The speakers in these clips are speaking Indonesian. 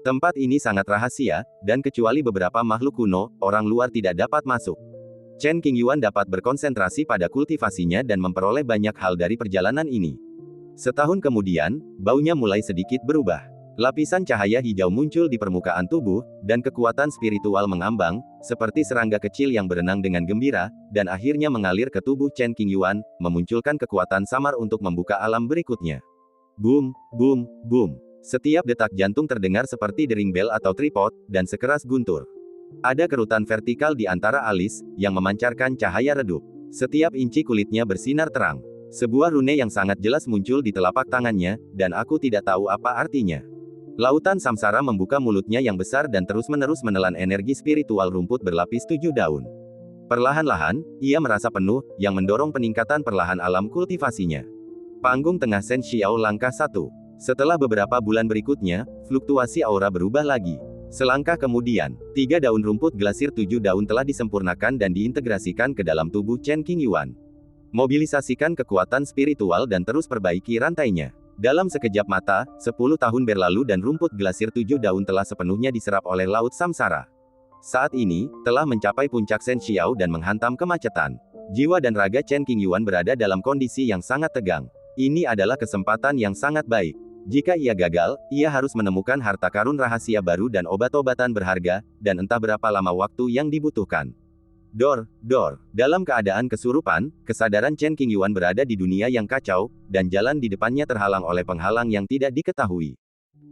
Tempat ini sangat rahasia, dan kecuali beberapa makhluk kuno, orang luar tidak dapat masuk. Chen Qingyuan dapat berkonsentrasi pada kultivasinya dan memperoleh banyak hal dari perjalanan ini. Setahun kemudian, baunya mulai sedikit berubah. Lapisan cahaya hijau muncul di permukaan tubuh, dan kekuatan spiritual mengambang, seperti serangga kecil yang berenang dengan gembira, dan akhirnya mengalir ke tubuh Chen Qingyuan, memunculkan kekuatan samar untuk membuka alam berikutnya. Boom, boom, boom. Setiap detak jantung terdengar seperti dering bel atau tripod, dan sekeras guntur. Ada kerutan vertikal di antara alis, yang memancarkan cahaya redup. Setiap inci kulitnya bersinar terang. Sebuah rune yang sangat jelas muncul di telapak tangannya, dan aku tidak tahu apa artinya. Lautan samsara membuka mulutnya yang besar dan terus-menerus menelan energi spiritual rumput berlapis 7 daun. Perlahan-lahan, ia merasa penuh, yang mendorong peningkatan perlahan alam kultivasinya. Panggung tengah Shen Xiao langkah 1. Setelah beberapa bulan berikutnya, fluktuasi aura berubah lagi. Selangkah kemudian, 3 daun rumput glasir 7 daun telah disempurnakan dan diintegrasikan ke dalam tubuh Chen Qingyuan. Mobilisasikan kekuatan spiritual dan terus perbaiki rantainya. Dalam sekejap mata, 10 tahun berlalu dan rumput glasir 7 daun telah sepenuhnya diserap oleh Laut Samsara. Saat ini, telah mencapai puncak Shen Xiao dan menghantam kemacetan. Jiwa dan raga Chen Qingyuan berada dalam kondisi yang sangat tegang. Ini adalah kesempatan yang sangat baik. Jika ia gagal, ia harus menemukan harta karun rahasia baru dan obat-obatan berharga, dan entah berapa lama waktu yang dibutuhkan. Dor. Dalam keadaan kesurupan, kesadaran Chen Qingyuan berada di dunia yang kacau, dan jalan di depannya terhalang oleh penghalang yang tidak diketahui.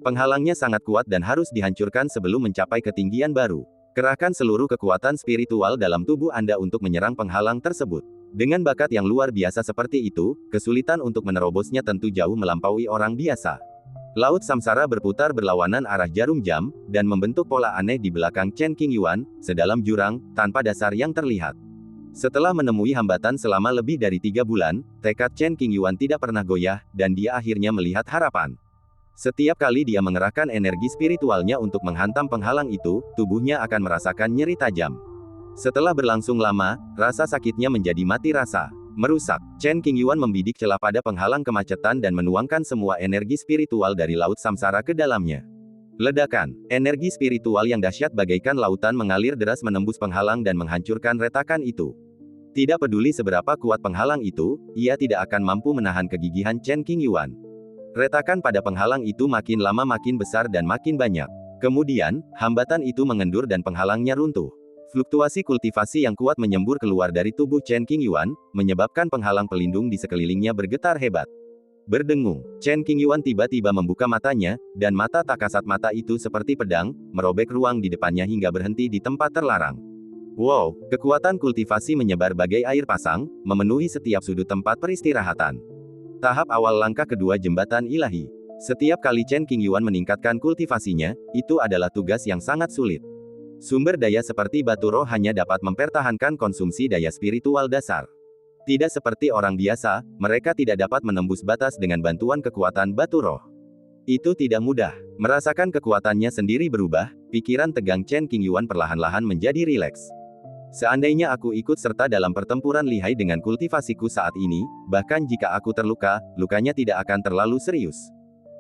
Penghalangnya sangat kuat dan harus dihancurkan sebelum mencapai ketinggian baru. Kerahkan seluruh kekuatan spiritual dalam tubuh Anda untuk menyerang penghalang tersebut. Dengan bakat yang luar biasa seperti itu, kesulitan untuk menerobosnya tentu jauh melampaui orang biasa. Laut Samsara berputar berlawanan arah jarum jam, dan membentuk pola aneh di belakang Chen Qingyuan, sedalam jurang, tanpa dasar yang terlihat. Setelah menemui hambatan selama lebih dari 3 bulan, tekad Chen Qingyuan tidak pernah goyah, dan dia akhirnya melihat harapan. Setiap kali dia mengerahkan energi spiritualnya untuk menghantam penghalang itu, tubuhnya akan merasakan nyeri tajam. Setelah berlangsung lama, rasa sakitnya menjadi mati rasa. Merusak. Chen Qingyuan membidik celah pada penghalang kemacetan dan menuangkan semua energi spiritual dari Laut Samsara ke dalamnya. Ledakan. Energi spiritual yang dahsyat bagaikan lautan mengalir deras menembus penghalang dan menghancurkan retakan itu. Tidak peduli seberapa kuat penghalang itu, ia tidak akan mampu menahan kegigihan Chen Qingyuan. Retakan pada penghalang itu makin lama makin besar dan makin banyak. Kemudian, hambatan itu mengendur dan penghalangnya runtuh. Fluktuasi kultivasi yang kuat menyembur keluar dari tubuh Chen Qingyuan, menyebabkan penghalang pelindung di sekelilingnya bergetar hebat. Berdengung, Chen Qingyuan tiba-tiba membuka matanya, dan mata tak kasat mata itu seperti pedang, merobek ruang di depannya hingga berhenti di tempat terlarang. Wow, kekuatan kultivasi menyebar bagai air pasang, memenuhi setiap sudut tempat peristirahatan. Tahap awal langkah kedua jembatan ilahi. Setiap kali Chen Qingyuan meningkatkan kultivasinya, itu adalah tugas yang sangat sulit. Sumber daya seperti batu roh hanya dapat mempertahankan konsumsi daya spiritual dasar. Tidak seperti orang biasa, mereka tidak dapat menembus batas dengan bantuan kekuatan batu roh. Itu tidak mudah. Merasakan kekuatannya sendiri berubah, pikiran tegang Chen Qingyuan perlahan-lahan menjadi rileks. Seandainya aku ikut serta dalam pertempuran lihai dengan kultivasiku saat ini, bahkan jika aku terluka, lukanya tidak akan terlalu serius.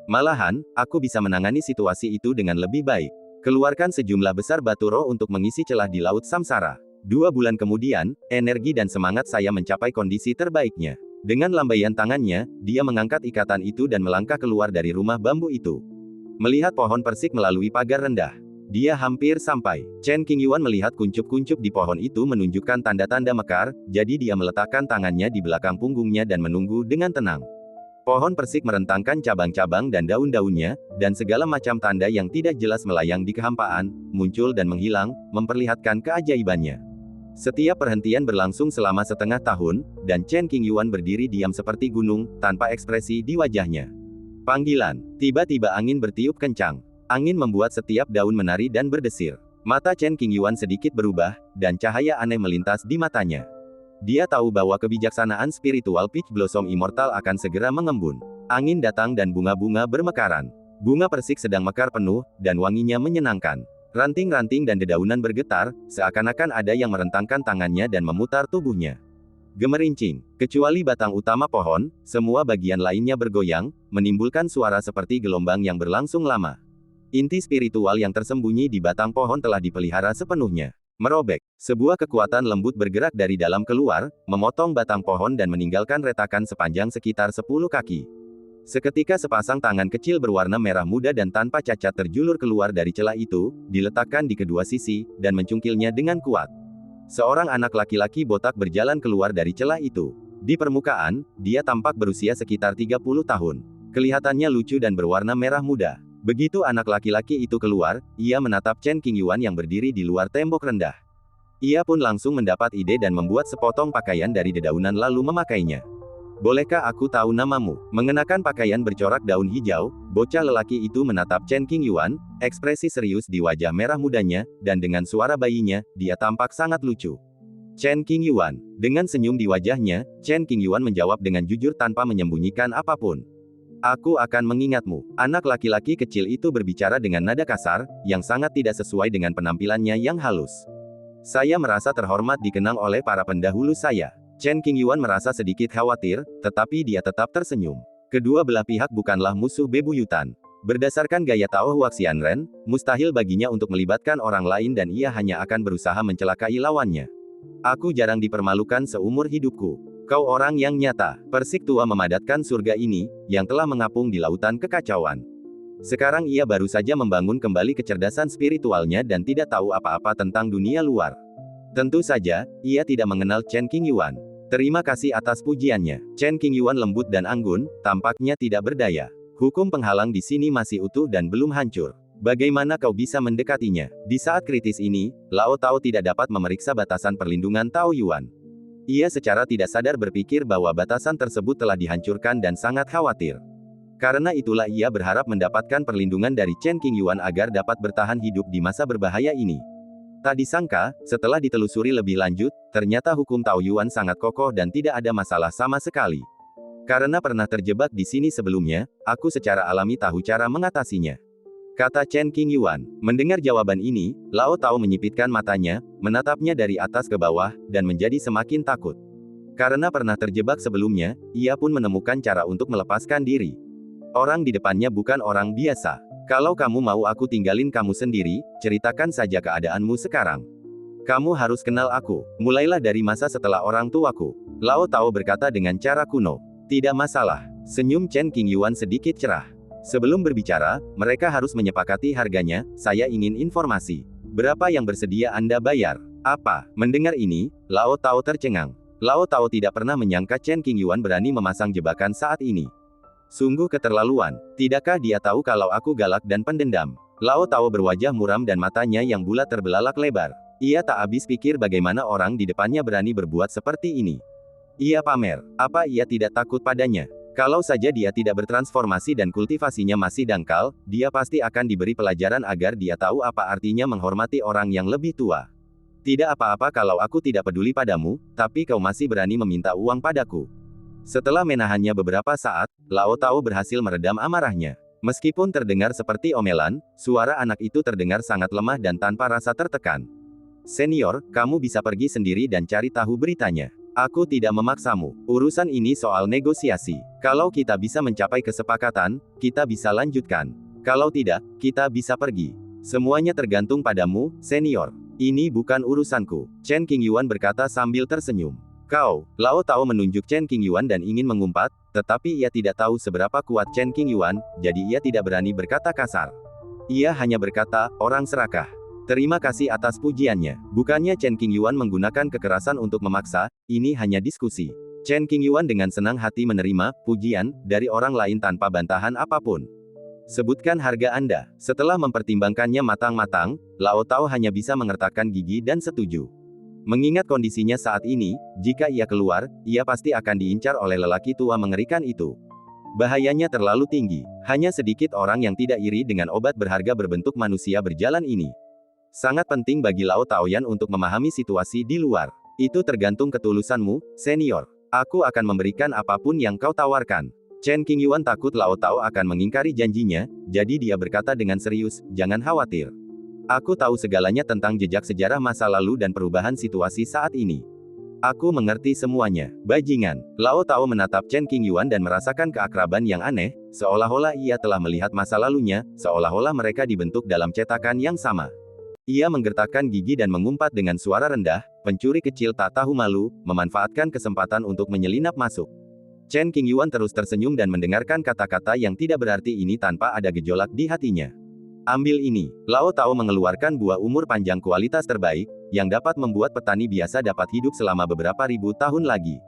Malahan, aku bisa menangani situasi itu dengan lebih baik. Keluarkan sejumlah besar batu roh untuk mengisi celah di Laut Samsara. 2 bulan kemudian, energi dan semangat saya mencapai kondisi terbaiknya. Dengan lambaian tangannya, dia mengangkat ikatan itu dan melangkah keluar dari rumah bambu itu. Melihat pohon persik melalui pagar rendah. Dia hampir sampai. Chen Qingyuan melihat kuncup-kuncup di pohon itu menunjukkan tanda-tanda mekar, jadi dia meletakkan tangannya di belakang punggungnya dan menunggu dengan tenang. Pohon persik merentangkan cabang-cabang dan daun-daunnya, dan segala macam tanda yang tidak jelas melayang di kehampaan, muncul dan menghilang, memperlihatkan keajaibannya. Setiap perhentian berlangsung selama setengah tahun, dan Chen Qingyuan berdiri diam seperti gunung, tanpa ekspresi di wajahnya. Panggilan. Tiba-tiba angin bertiup kencang. Angin membuat setiap daun menari dan berdesir. Mata Chen Qingyuan sedikit berubah, dan cahaya aneh melintas di matanya. Dia tahu bahwa kebijaksanaan spiritual Peach Blossom Immortal akan segera mengembun. Angin datang dan bunga-bunga bermekaran. Bunga persik sedang mekar penuh, dan wanginya menyenangkan. Ranting-ranting dan dedaunan bergetar, seakan-akan ada yang merentangkan tangannya dan memutar tubuhnya. Gemerincing. Kecuali batang utama pohon, semua bagian lainnya bergoyang, menimbulkan suara seperti gelombang yang berlangsung lama. Inti spiritual yang tersembunyi di batang pohon telah dipelihara sepenuhnya. Merobek. Sebuah kekuatan lembut bergerak dari dalam keluar, memotong batang pohon dan meninggalkan retakan sepanjang sekitar 10 kaki. Seketika sepasang tangan kecil berwarna merah muda dan tanpa cacat terjulur keluar dari celah itu, diletakkan di kedua sisi, dan mencungkilnya dengan kuat. Seorang anak laki-laki botak berjalan keluar dari celah itu. Di permukaan, dia tampak berusia sekitar 30 tahun. Kelihatannya lucu dan berwarna merah muda. Begitu anak laki-laki itu keluar, ia menatap Chen Qingyuan yang berdiri di luar tembok rendah. Ia pun langsung mendapat ide dan membuat sepotong pakaian dari dedaunan lalu memakainya. Bolehkah aku tahu namamu? Mengenakan pakaian bercorak daun hijau, bocah lelaki itu menatap Chen Qingyuan, ekspresi serius di wajah merah mudanya, dan dengan suara bayinya, dia tampak sangat lucu. Chen Qingyuan. Dengan senyum di wajahnya, Chen Qingyuan menjawab dengan jujur tanpa menyembunyikan apapun. Aku akan mengingatmu. Anak laki-laki kecil itu berbicara dengan nada kasar, yang sangat tidak sesuai dengan penampilannya yang halus. Saya merasa terhormat dikenang oleh para pendahulu saya. Chen Qingyuan merasa sedikit khawatir, tetapi dia tetap tersenyum. Kedua belah pihak bukanlah musuh bebuyutan. Berdasarkan gaya Tao Huaxianren, mustahil baginya untuk melibatkan orang lain dan ia hanya akan berusaha mencelakai lawannya. Aku jarang dipermalukan seumur hidupku. Kau orang yang nyata. Persik tua memadatkan surga ini, yang telah mengapung di lautan kekacauan. Sekarang ia baru saja membangun kembali kecerdasan spiritualnya dan tidak tahu apa-apa tentang dunia luar. Tentu saja, ia tidak mengenal Chen Qingyuan. Terima kasih atas pujiannya. Chen Qingyuan lembut dan anggun, tampaknya tidak berdaya. Hukum penghalang di sini masih utuh dan belum hancur. Bagaimana kau bisa mendekatinya? Di saat kritis ini, Lao Tao tidak dapat memeriksa batasan perlindungan Tao Yuan. Ia secara tidak sadar berpikir bahwa batasan tersebut telah dihancurkan dan sangat khawatir. Karena itulah ia berharap mendapatkan perlindungan dari Chen Qingyuan agar dapat bertahan hidup di masa berbahaya ini. Tak disangka, setelah ditelusuri lebih lanjut, ternyata hukum Tao Yuan sangat kokoh dan tidak ada masalah sama sekali. Karena pernah terjebak di sini sebelumnya, aku secara alami tahu cara mengatasinya. Kata Chen Qingyuan. Mendengar jawaban ini, Lao Tao menyipitkan matanya, menatapnya dari atas ke bawah, dan menjadi semakin takut. Karena pernah terjebak sebelumnya, ia pun menemukan cara untuk melepaskan diri. Orang di depannya bukan orang biasa. Kalau kamu mau aku tinggalin kamu sendiri, ceritakan saja keadaanmu sekarang. Kamu harus kenal aku. Mulailah dari masa setelah orang tuaku. Lao Tao berkata dengan cara kuno. Tidak masalah. Senyum Chen Qingyuan sedikit cerah. Sebelum berbicara, mereka harus menyepakati harganya. Saya ingin informasi. Berapa yang bersedia Anda bayar? Apa? Mendengar ini, Lao Tao tercengang. Lao Tao tidak pernah menyangka Chen Qingyuan berani memasang jebakan saat ini. Sungguh keterlaluan. Tidakkah dia tahu kalau aku galak dan pendendam? Lao Tao berwajah muram dan matanya yang bulat terbelalak lebar. Ia tak habis pikir bagaimana orang di depannya berani berbuat seperti ini. Ia pamer. Apa ia tidak takut padanya? Kalau saja dia tidak bertransformasi dan kultivasinya masih dangkal, dia pasti akan diberi pelajaran agar dia tahu apa artinya menghormati orang yang lebih tua. Tidak apa-apa kalau aku tidak peduli padamu, tapi kau masih berani meminta uang padaku. Setelah menahannya beberapa saat, Lao Tao berhasil meredam amarahnya. Meskipun terdengar seperti omelan, suara anak itu terdengar sangat lemah dan tanpa rasa tertekan. Senior, kamu bisa pergi sendiri dan cari tahu beritanya. Aku tidak memaksamu. Urusan ini soal negosiasi. Kalau kita bisa mencapai kesepakatan, kita bisa lanjutkan. Kalau tidak, kita bisa pergi. Semuanya tergantung padamu, senior. Ini bukan urusanku. Chen Qingyuan berkata sambil tersenyum. Kau, Lao Tao menunjuk Chen Qingyuan dan ingin mengumpat, tetapi ia tidak tahu seberapa kuat Chen Qingyuan, jadi ia tidak berani berkata kasar. Ia hanya berkata, orang serakah. Terima kasih atas pujiannya. Bukannya Chen Qingyuan menggunakan kekerasan untuk memaksa, ini hanya diskusi. Chen Qingyuan dengan senang hati menerima pujian dari orang lain tanpa bantahan apapun. Sebutkan harga Anda. Setelah mempertimbangkannya matang-matang, Lao Tao hanya bisa mengertakkan gigi dan setuju. Mengingat kondisinya saat ini, jika ia keluar, ia pasti akan diincar oleh lelaki tua mengerikan itu. Bahayanya terlalu tinggi. Hanya sedikit orang yang tidak iri dengan obat berharga berbentuk manusia berjalan ini. Sangat penting bagi Lao Taoyan untuk memahami situasi di luar. Itu tergantung ketulusanmu, senior. Aku akan memberikan apapun yang kau tawarkan. Chen Qingyuan takut Lao Tao akan mengingkari janjinya, jadi dia berkata dengan serius, jangan khawatir. Aku tahu segalanya tentang jejak sejarah masa lalu dan perubahan situasi saat ini. Aku mengerti semuanya. Bajingan. Lao Tao menatap Chen Qingyuan dan merasakan keakraban yang aneh, seolah-olah ia telah melihat masa lalunya, seolah-olah mereka dibentuk dalam cetakan yang sama. Ia menggertakkan gigi dan mengumpat dengan suara rendah, pencuri kecil tak tahu malu, memanfaatkan kesempatan untuk menyelinap masuk. Chen Qingyuan terus tersenyum dan mendengarkan kata-kata yang tidak berarti ini tanpa ada gejolak di hatinya. Ambil ini. Lao Tao mengeluarkan buah umur panjang kualitas terbaik, yang dapat membuat petani biasa dapat hidup selama beberapa ribu tahun lagi.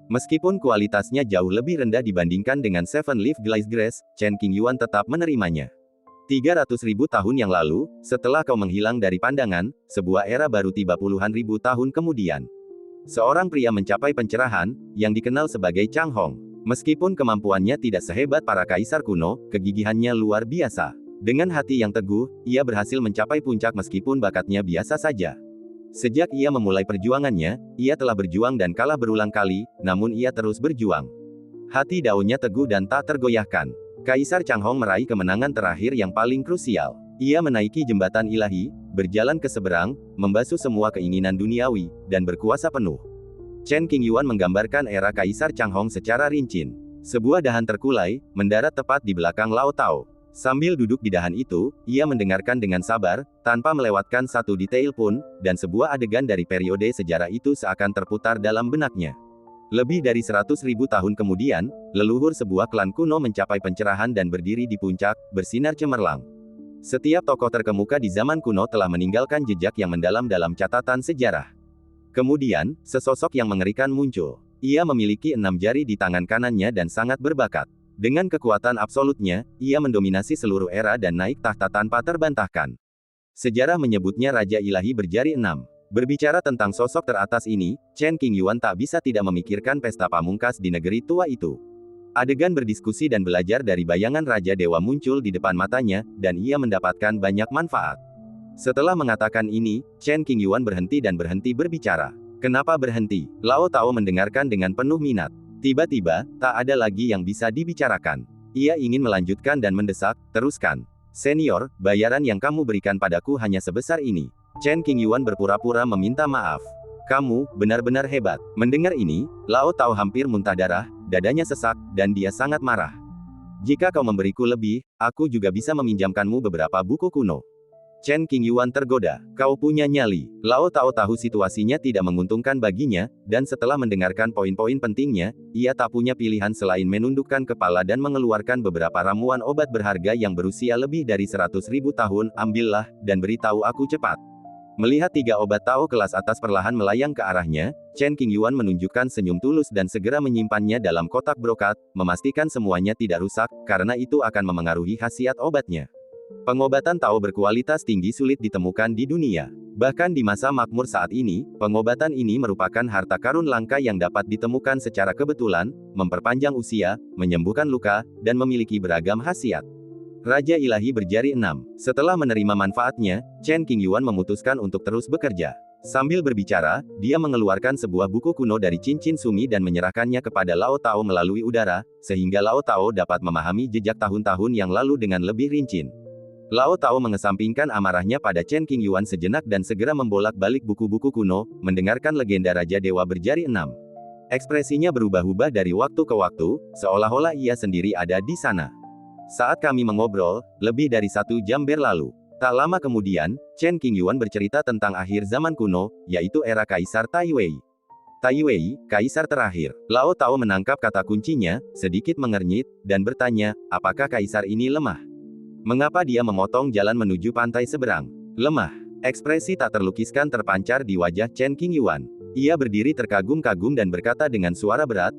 Meskipun kualitasnya jauh lebih rendah dibandingkan dengan Seven Leaf Glaze Grass, Chen Qingyuan tetap menerimanya. 300.000 tahun yang lalu, setelah kau menghilang dari pandangan, sebuah era baru tiba puluhan ribu tahun kemudian. Seorang pria mencapai pencerahan, yang dikenal sebagai Chang Hong. Meskipun kemampuannya tidak sehebat para kaisar kuno, kegigihannya luar biasa. Dengan hati yang teguh, ia berhasil mencapai puncak meskipun bakatnya biasa saja. Sejak ia memulai perjuangannya, ia telah berjuang dan kalah berulang kali, namun ia terus berjuang. Hati daunnya teguh dan tak tergoyahkan. Kaisar Chang Hong meraih kemenangan terakhir yang paling krusial. Ia menaiki jembatan ilahi, berjalan ke seberang, membasuh semua keinginan duniawi, dan berkuasa penuh. Chen Qingyuan menggambarkan era Kaisar Chang Hong secara rinci. Sebuah dahan terkulai, mendarat tepat di belakang Lao Tao. Sambil duduk di dahan itu, ia mendengarkan dengan sabar, tanpa melewatkan satu detail pun, dan sebuah adegan dari periode sejarah itu seakan terputar dalam benaknya. Lebih dari 100.000 tahun kemudian, leluhur sebuah klan kuno mencapai pencerahan dan berdiri di puncak, bersinar cemerlang. Setiap tokoh terkemuka di zaman kuno telah meninggalkan jejak yang mendalam dalam catatan sejarah. Kemudian, sesosok yang mengerikan muncul. Ia memiliki 6 jari di tangan kanannya dan sangat berbakat. Dengan kekuatan absolutnya, ia mendominasi seluruh era dan naik tahta tanpa terbantahkan. Sejarah menyebutnya Raja Ilahi berjari 6. Berbicara tentang sosok teratas ini, Chen Qingyuan tak bisa tidak memikirkan pesta pamungkas di negeri tua itu. Adegan berdiskusi dan belajar dari bayangan Raja Dewa muncul di depan matanya, dan ia mendapatkan banyak manfaat. Setelah mengatakan ini, Chen Qingyuan berhenti dan berhenti berbicara. Kenapa berhenti? Lao Tao mendengarkan dengan penuh minat. Tiba-tiba, tak ada lagi yang bisa dibicarakan. Ia ingin melanjutkan dan mendesak, teruskan. Senior, bayaran yang kamu berikan padaku hanya sebesar ini. Chen Qingyuan berpura-pura meminta maaf. Kamu, benar-benar hebat. Mendengar ini, Lao Tao hampir muntah darah, dadanya sesak, dan dia sangat marah. Jika kau memberiku lebih, aku juga bisa meminjamkanmu beberapa buku kuno. Chen Qingyuan tergoda. Kau punya nyali. Lao Tao tahu situasinya tidak menguntungkan baginya, dan setelah mendengarkan poin-poin pentingnya, ia tak punya pilihan selain menundukkan kepala dan mengeluarkan beberapa ramuan obat berharga yang berusia lebih dari 100.000 tahun. Ambillah, dan beritahu aku cepat. Melihat 3 obat Tao kelas atas perlahan melayang ke arahnya, Chen Qingyuan menunjukkan senyum tulus dan segera menyimpannya dalam kotak brokat, memastikan semuanya tidak rusak, karena itu akan memengaruhi khasiat obatnya. Pengobatan Tao berkualitas tinggi sulit ditemukan di dunia. Bahkan di masa makmur saat ini, pengobatan ini merupakan harta karun langka yang dapat ditemukan secara kebetulan, memperpanjang usia, menyembuhkan luka, dan memiliki beragam khasiat. Raja Ilahi berjari 6. Setelah menerima manfaatnya, Chen Qingyuan memutuskan untuk terus bekerja. Sambil berbicara, dia mengeluarkan sebuah buku kuno dari cincin sumi dan menyerahkannya kepada Lao Tao melalui udara, sehingga Lao Tao dapat memahami jejak tahun-tahun yang lalu dengan lebih rinci. Lao Tao mengesampingkan amarahnya pada Chen Qingyuan sejenak dan segera membolak-balik buku-buku kuno, mendengarkan legenda Raja Dewa berjari 6. Ekspresinya berubah-ubah dari waktu ke waktu, seolah-olah ia sendiri ada di sana. Saat kami mengobrol, lebih dari 1 jam berlalu. Tak lama kemudian, Chen Qingyuan bercerita tentang akhir zaman kuno, yaitu era Kaisar Tai Wei. Tai Wei, Kaisar terakhir. Lao Tao menangkap kata kuncinya, sedikit mengernyit, dan bertanya, apakah Kaisar ini lemah? Mengapa dia memotong jalan menuju pantai seberang? Lemah. Ekspresi tak terlukiskan terpancar di wajah Chen Qingyuan. Ia berdiri terkagum-kagum dan berkata dengan suara berat,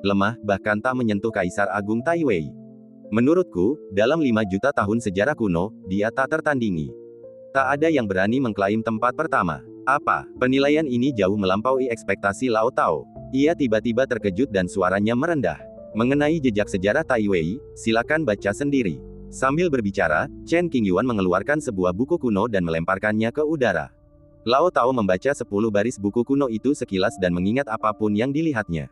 lemah, bahkan tak menyentuh Kaisar Agung Tai Wei. Menurutku, dalam 5 juta tahun sejarah kuno, dia tak tertandingi. Tak ada yang berani mengklaim tempat pertama. Apa? Penilaian ini jauh melampaui ekspektasi Lao Tao. Ia tiba-tiba terkejut dan suaranya merendah. Mengenai jejak sejarah Tai Wei, silakan baca sendiri. Sambil berbicara, Chen Qingyuan mengeluarkan sebuah buku kuno dan melemparkannya ke udara. Lao Tao membaca 10 baris buku kuno itu sekilas dan mengingat apapun yang dilihatnya.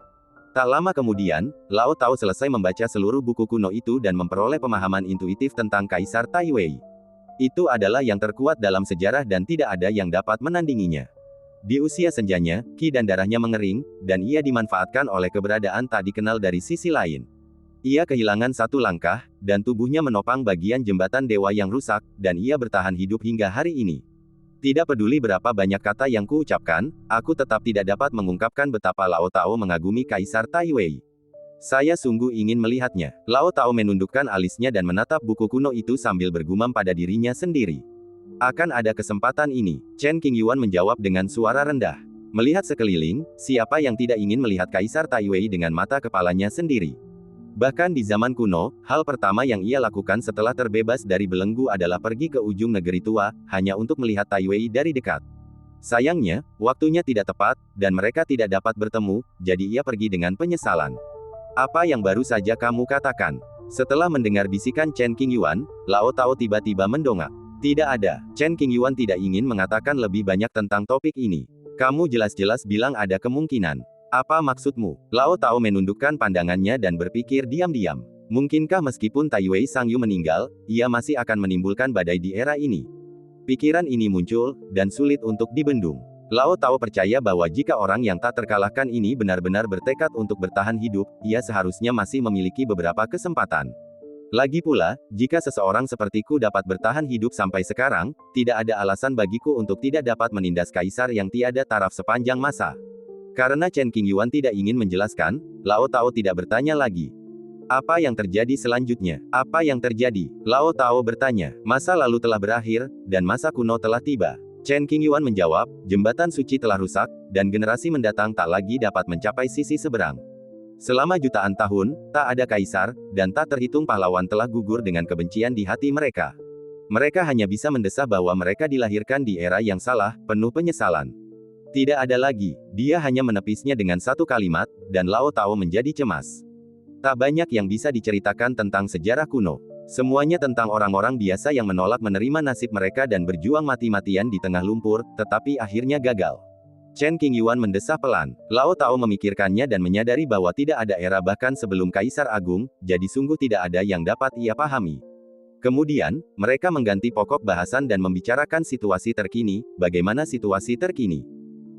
Tak lama kemudian, Lao Tao selesai membaca seluruh buku kuno itu dan memperoleh pemahaman intuitif tentang Kaisar Tai Wei. Itu adalah yang terkuat dalam sejarah dan tidak ada yang dapat menandinginya. Di usia senjanya, ki dan darahnya mengering, dan ia dimanfaatkan oleh keberadaan tak dikenal dari sisi lain. Ia kehilangan satu langkah, dan tubuhnya menopang bagian jembatan dewa yang rusak, dan ia bertahan hidup hingga hari ini. Tidak peduli berapa banyak kata yang kuucapkan, aku tetap tidak dapat mengungkapkan betapa Lao Tao mengagumi Kaisar Tai Wei. Saya sungguh ingin melihatnya. Lao Tao menundukkan alisnya dan menatap buku kuno itu sambil bergumam pada dirinya sendiri. Akan ada kesempatan ini. Chen Qingyuan menjawab dengan suara rendah. Melihat sekeliling, siapa yang tidak ingin melihat Kaisar Tai Wei dengan mata kepalanya sendiri? Bahkan di zaman kuno, hal pertama yang ia lakukan setelah terbebas dari belenggu adalah pergi ke ujung negeri tua, hanya untuk melihat Tai Wei dari dekat. Sayangnya, waktunya tidak tepat, dan mereka tidak dapat bertemu, jadi ia pergi dengan penyesalan. Apa yang baru saja kamu katakan? Setelah mendengar bisikan Chen Qingyuan, Lao Tao tiba-tiba mendongak. Tidak ada. Chen Qingyuan tidak ingin mengatakan lebih banyak tentang topik ini. Kamu jelas-jelas bilang ada kemungkinan. Apa maksudmu? Lao Tao menundukkan pandangannya dan berpikir diam-diam. Mungkinkah meskipun Tai Wei Sangyu meninggal, ia masih akan menimbulkan badai di era ini? Pikiran ini muncul, dan sulit untuk dibendung. Lao Tao percaya bahwa jika orang yang tak terkalahkan ini benar-benar bertekad untuk bertahan hidup, ia seharusnya masih memiliki beberapa kesempatan. Lagi pula, jika seseorang sepertiku dapat bertahan hidup sampai sekarang, tidak ada alasan bagiku untuk tidak dapat menindas kaisar yang tiada taraf sepanjang masa. Karena Chen Qingyuan tidak ingin menjelaskan, Lao Tao tidak bertanya lagi. Apa yang terjadi selanjutnya? Apa yang terjadi? Lao Tao bertanya. Masa lalu telah berakhir, dan masa kuno telah tiba. Chen Qingyuan menjawab, jembatan suci telah rusak, dan generasi mendatang tak lagi dapat mencapai sisi seberang. Selama jutaan tahun, tak ada kaisar, dan tak terhitung pahlawan telah gugur dengan kebencian di hati mereka. Mereka hanya bisa mendesah bahwa mereka dilahirkan di era yang salah, penuh penyesalan. Tidak ada lagi, dia hanya menepisnya dengan satu kalimat, dan Lao Tao menjadi cemas. Tak banyak yang bisa diceritakan tentang sejarah kuno. Semuanya tentang orang-orang biasa yang menolak menerima nasib mereka dan berjuang mati-matian di tengah lumpur, tetapi akhirnya gagal. Chen Qingyuan mendesah pelan. Lao Tao memikirkannya dan menyadari bahwa tidak ada era bahkan sebelum Kaisar Agung, jadi sungguh tidak ada yang dapat ia pahami. Kemudian, mereka mengganti pokok bahasan dan membicarakan situasi terkini. Bagaimana situasi terkini?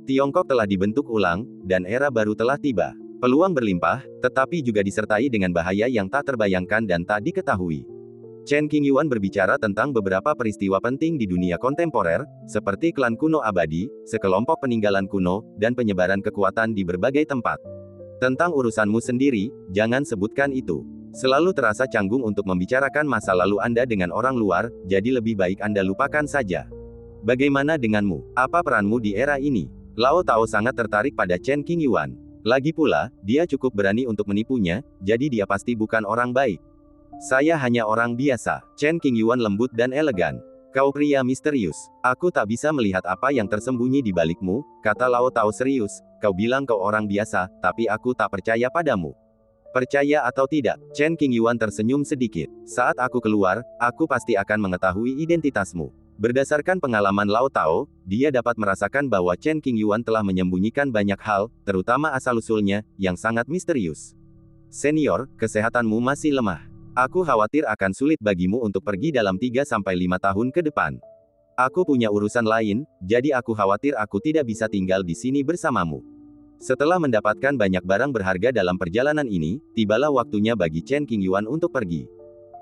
Tiongkok telah dibentuk ulang, dan era baru telah tiba. Peluang berlimpah, tetapi juga disertai dengan bahaya yang tak terbayangkan dan tak diketahui. Chen Qingyuan berbicara tentang beberapa peristiwa penting di dunia kontemporer, seperti klan kuno abadi, sekelompok peninggalan kuno, dan penyebaran kekuatan di berbagai tempat. Tentang urusanmu sendiri, jangan sebutkan itu. Selalu terasa canggung untuk membicarakan masa lalu Anda dengan orang luar, jadi lebih baik Anda lupakan saja. Bagaimana denganmu? Apa peranmu di era ini? Lao Tao sangat tertarik pada Chen Qingyuan. Lagi pula, dia cukup berani untuk menipunya, jadi dia pasti bukan orang baik. Saya hanya orang biasa. Chen Qingyuan lembut dan elegan. Kau pria misterius. Aku tak bisa melihat apa yang tersembunyi di balikmu, kata Lao Tao serius. Kau bilang kau orang biasa, tapi aku tak percaya padamu. Percaya atau tidak, Chen Qingyuan tersenyum sedikit. Saat aku keluar, aku pasti akan mengetahui identitasmu. Berdasarkan pengalaman Lao Tao, dia dapat merasakan bahwa Chen Qingyuan telah menyembunyikan banyak hal, terutama asal-usulnya, yang sangat misterius. Senior, kesehatanmu masih lemah. Aku khawatir akan sulit bagimu untuk pergi dalam 3-5 tahun ke depan. Aku punya urusan lain, jadi aku khawatir aku tidak bisa tinggal di sini bersamamu. Setelah mendapatkan banyak barang berharga dalam perjalanan ini, tibalah waktunya bagi Chen Qingyuan untuk pergi.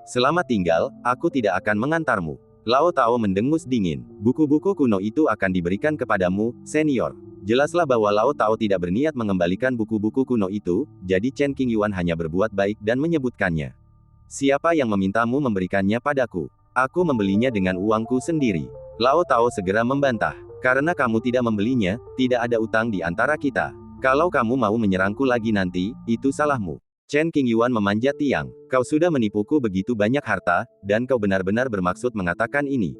Selamat tinggal, aku tidak akan mengantarmu. Lao Tao mendengus dingin. Buku-buku kuno itu akan diberikan kepadamu, senior. Jelaslah bahwa Lao Tao tidak berniat mengembalikan buku-buku kuno itu, jadi Chen Qingyuan hanya berbuat baik dan menyebutkannya. Siapa yang memintamu memberikannya padaku? Aku membelinya dengan uangku sendiri. Lao Tao segera membantah. Karena kamu tidak membelinya, tidak ada utang di antara kita. Kalau kamu mau menyerangku lagi nanti, itu salahmu. Chen Qingyuan memanjat tiang. Kau sudah menipuku begitu banyak harta, dan kau benar-benar bermaksud mengatakan ini.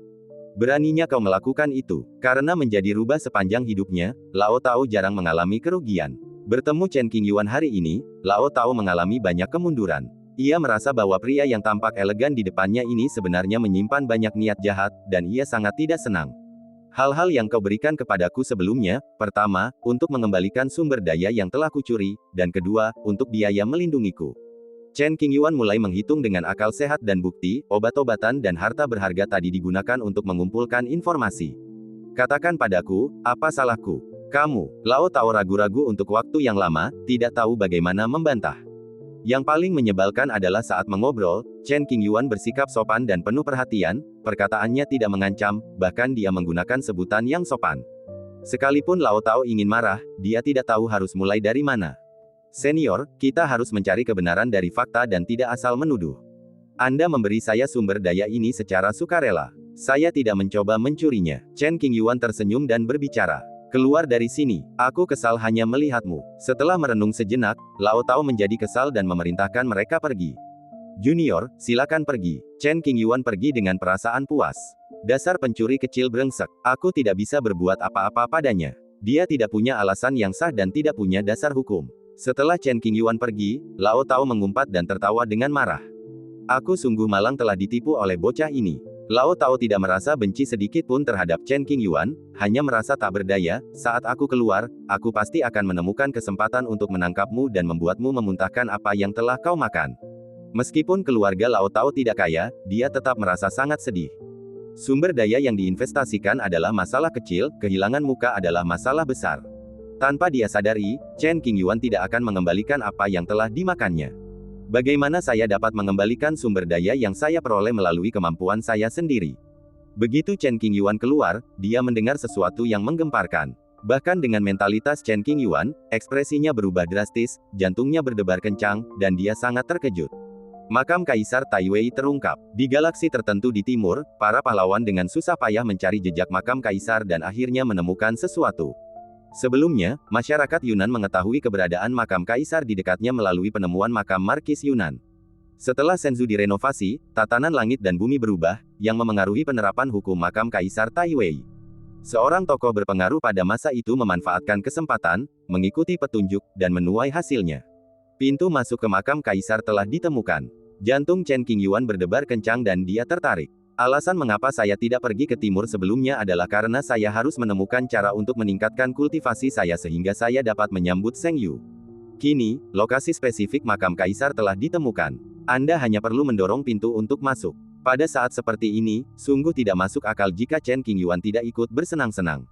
Beraninya kau melakukan itu. Karena menjadi rubah sepanjang hidupnya, Lao Tao jarang mengalami kerugian. Bertemu Chen Qingyuan hari ini, Lao Tao mengalami banyak kemunduran. Ia merasa bahwa pria yang tampak elegan di depannya ini sebenarnya menyimpan banyak niat jahat, dan ia sangat tidak senang. Hal-hal yang kau berikan kepadaku sebelumnya, pertama, untuk mengembalikan sumber daya yang telah kucuri, dan kedua, untuk biaya melindungiku. Chen Qingyuan mulai menghitung dengan akal sehat dan bukti, obat-obatan dan harta berharga tadi digunakan untuk mengumpulkan informasi. Katakan padaku, apa salahku? Kamu, Lao Tao ragu-ragu untuk waktu yang lama, tidak tahu bagaimana membantah. Yang paling menyebalkan adalah saat mengobrol, Chen Qingyuan bersikap sopan dan penuh perhatian, perkataannya tidak mengancam, bahkan dia menggunakan sebutan yang sopan. Sekalipun Lao Tao ingin marah, dia tidak tahu harus mulai dari mana. Senior, kita harus mencari kebenaran dari fakta dan tidak asal menuduh. Anda memberi saya sumber daya ini secara sukarela. Saya tidak mencoba mencurinya. Chen Qingyuan tersenyum dan berbicara. Keluar dari sini, aku kesal hanya melihatmu. Setelah merenung sejenak, Lao Tao menjadi kesal dan memerintahkan mereka pergi. Junior, silakan pergi. Chen Qingyuan pergi dengan perasaan puas. Dasar pencuri kecil brengsek, aku tidak bisa berbuat apa-apa padanya. Dia tidak punya alasan yang sah dan tidak punya dasar hukum. Setelah Chen Qingyuan pergi, Lao Tao mengumpat dan tertawa dengan marah. Aku sungguh malang telah ditipu oleh bocah ini. Lao Tao tidak merasa benci sedikit pun terhadap Chen Qingyuan, hanya merasa tak berdaya. Saat aku keluar, aku pasti akan menemukan kesempatan untuk menangkapmu dan membuatmu memuntahkan apa yang telah kau makan. Meskipun keluarga Lao Tao tidak kaya, dia tetap merasa sangat sedih. Sumber daya yang diinvestasikan adalah masalah kecil, kehilangan muka adalah masalah besar. Tanpa dia sadari, Chen Qingyuan tidak akan mengembalikan apa yang telah dimakannya. Bagaimana saya dapat mengembalikan sumber daya yang saya peroleh melalui kemampuan saya sendiri? Begitu Chen Qingyuan keluar, dia mendengar sesuatu yang menggemparkan. Bahkan dengan mentalitas Chen Qingyuan, ekspresinya berubah drastis, jantungnya berdebar kencang, dan dia sangat terkejut. Makam Kaisar Taiwei terungkap. Di galaksi tertentu di timur, para pahlawan dengan susah payah mencari jejak makam Kaisar dan akhirnya menemukan sesuatu. Sebelumnya, masyarakat Yunan mengetahui keberadaan makam kaisar di dekatnya melalui penemuan makam Markis Yunan. Setelah Shenzhou direnovasi, tatanan langit dan bumi berubah, yang memengaruhi penerapan hukum makam kaisar Taiwei. Seorang tokoh berpengaruh pada masa itu memanfaatkan kesempatan, mengikuti petunjuk, dan menuai hasilnya. Pintu masuk ke makam kaisar telah ditemukan. Jantung Chen Qingyuan berdebar kencang dan dia tertarik. Alasan mengapa saya tidak pergi ke timur sebelumnya adalah karena saya harus menemukan cara untuk meningkatkan kultivasi saya sehingga saya dapat menyambut Zheng Yu. Kini, lokasi spesifik makam kaisar telah ditemukan. Anda hanya perlu mendorong pintu untuk masuk. Pada saat seperti ini, sungguh tidak masuk akal jika Chen Qingyuan tidak ikut bersenang-senang.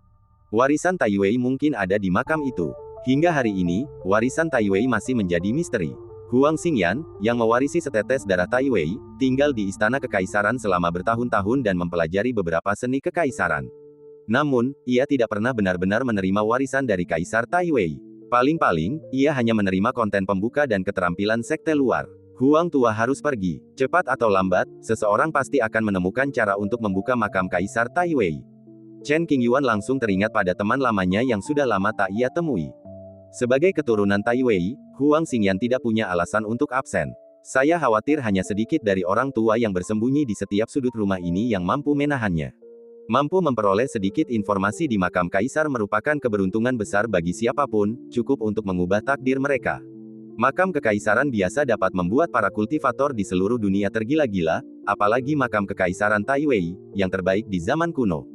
Warisan Taiwei mungkin ada di makam itu. Hingga hari ini, warisan Taiwei masih menjadi misteri. Huang Xingyan, yang mewarisi setetes darah Taiwei, tinggal di istana kekaisaran selama bertahun-tahun dan mempelajari beberapa seni kekaisaran. Namun, ia tidak pernah benar-benar menerima warisan dari Kaisar Taiwei. Paling-paling, ia hanya menerima konten pembuka dan keterampilan sekte luar. Huang tua harus pergi. Cepat atau lambat, seseorang pasti akan menemukan cara untuk membuka makam Kaisar Taiwei. Chen Qingyuan langsung teringat pada teman lamanya yang sudah lama tak ia temui. Sebagai keturunan Taiwei, Huang Xingyan tidak punya alasan untuk absen. Saya khawatir hanya sedikit dari orang tua yang bersembunyi di setiap sudut rumah ini yang mampu menahannya. Mampu memperoleh sedikit informasi di makam kaisar merupakan keberuntungan besar bagi siapapun, cukup untuk mengubah takdir mereka. Makam kekaisaran biasa dapat membuat para kultivator di seluruh dunia tergila-gila, apalagi makam kekaisaran Taiwei, yang terbaik di zaman kuno.